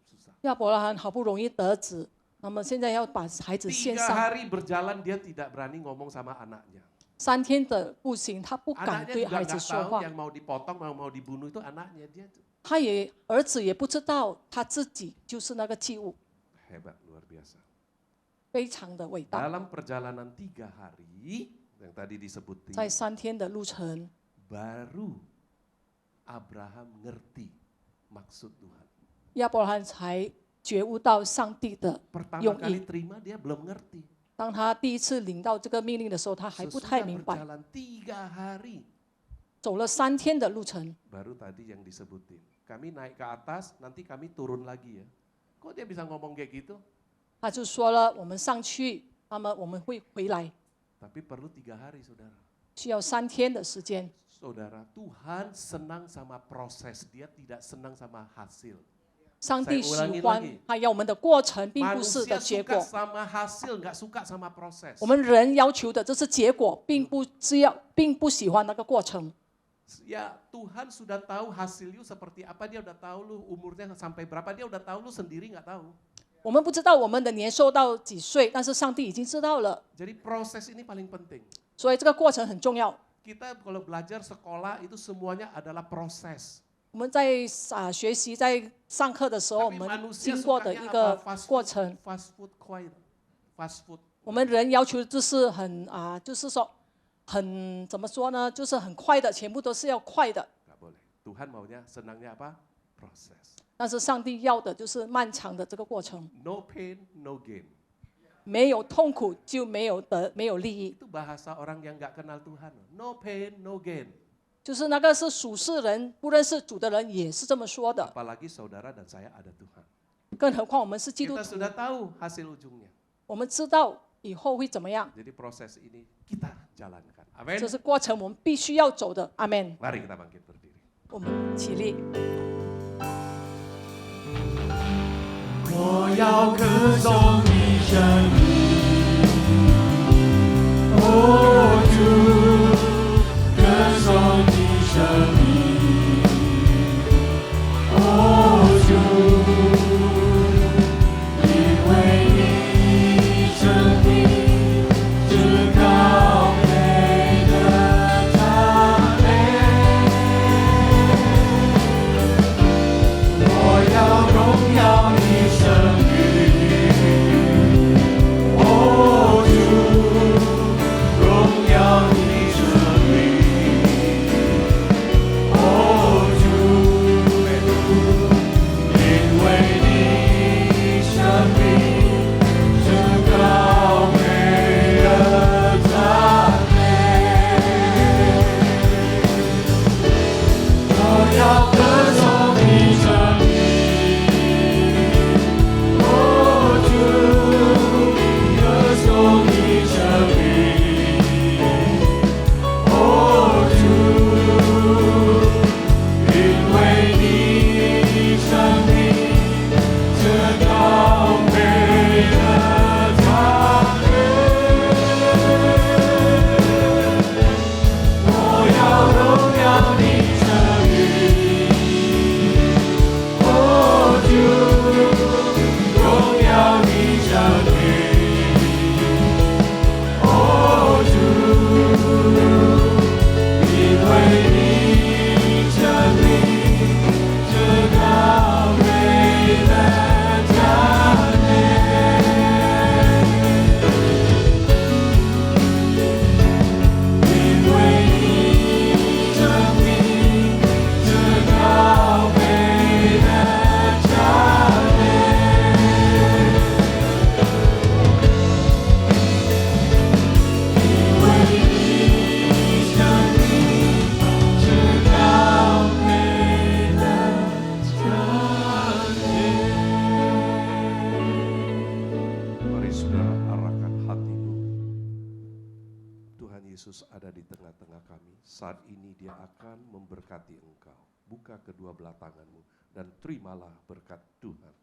susah. 亚伯拉罕好不容易得子，那么现在要把孩子献 3 上。 hari berjalan dia tidak berani ngomong sama anaknya. 3天的步行，他不敢 Anaknya 对 juga 孩子 nggak 说 tahu 话， yang mau dipotong, mau dibunuh itu anaknya dia tuh. 儿子也不知道他自己就是那个祭物， Hebat, luar biasa. 非常的伟大。 Dalam perjalanan 3 hari yang tadi disebutin, 在3天的路程， baru Abraham ngerti maksud Tuhan. 亚伯拉罕才觉悟到上帝的 Pertama 用 kali 意。 terima dia belum ngerti. 当他第一次领到这个命令的时候，他还不太 Sesudah 明白。 berjalan 3 hari, 走了3天的路程， baru tadi yang disebutin. Kami naik ke atas, nanti kami turun lagi ya. Kok dia bisa ngomong kayak gitu? 他就说了：“我们上去，那么我们会回来， Tapi perlu 3 hari, saudara. 需要3天的时间。 Saudara, Tuhan senang sama proses, dia tidak senang sama hasil. 上帝 Saya ulangi 喜欢 lagi 他要我们的过程，并不是 Manusia 的结 suka 果。 sama hasil, nggak suka sama proses. 我们人要求的这是结果，并不喜欢那个过程。 Ya Tuhan sudah tahu hasil you seperti apa, dia udah tahu lu umurnya sampai berapa, dia udah tahu lu sendiri nggak tahu. 我们不知道我们的年寿到几岁，但是上帝已经知道了， Jadi proses ini paling penting. 所以这个过程很重要。 Kita kalau belajar sekolah itu semuanya adalah proses. 我们在学习在上课的时候，我 Tapi 们 manusia 经过的 sukanya 一 apa? 个 Fast 过 food, 程， fast food quiet, fast food. 我们人要求就是很就是说很怎么说呢？就是很快的，全部都是要快的。 Nggak boleh. Tuhan maunya senangnya apa? Proses. 但是上帝要的就是漫长的这个过程， No pain, no gain. 没有痛苦就没有利益。 Itu bahasa orang yang nggak kenal Tuhan. No pain, no gain. 就是那个是属世人，不认识主的人也是这么说的。 Apalagi saudara dan saya ada Tuhan. 更何况我们是基督 Kita 徒， sudah tahu hasil ujungnya. 我们知道以后会怎么样， Jadi proses ini kita jalankan. Amin. 这是过程，我们必须要走的。阿门。 Mari kita bangkit berdiri. 我们起立。我要歌颂你生命，哦主，歌颂你生命，哦主，因为你生命是高配的赞美，我要荣耀你生命，哦主，荣耀你生命，哦主，因为你生命是高配的赞美，我要歌颂你生命。哦主，歌颂你生命，哦主，因为你生命是高配的赞美，我要荣耀你生命，哦主。荣耀你生命，哦主，因为你生命是高配的赞美，因为你生命是高配的赞美。因为你生命是高配的赞美。 Mari saudara arahkan hatimu. Tuhan Yesus ada di tengah-tengah kami. Saat ini dia akan memberkati engkau. Buka kedua belah tanganmu dan terimalah berkat Tuhan.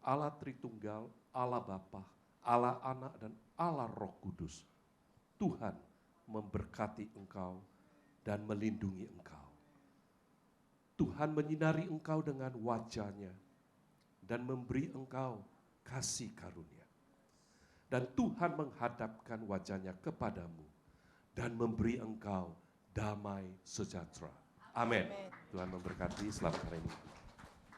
Allah Tritunggal, Allah Bapa, Allah Anak dan Allah Roh Kudus. Tuhan memberkati engkau dan melindungi engkau. Tuhan menyinari engkau dengan wajah-Nya dan memberi engkau kasih karunia. Dan Tuhan menghadapkan wajah-Nya kepadamu dan memberi engkau damai sejahtera. Amin. Tuhan memberkati, selamat hari ini.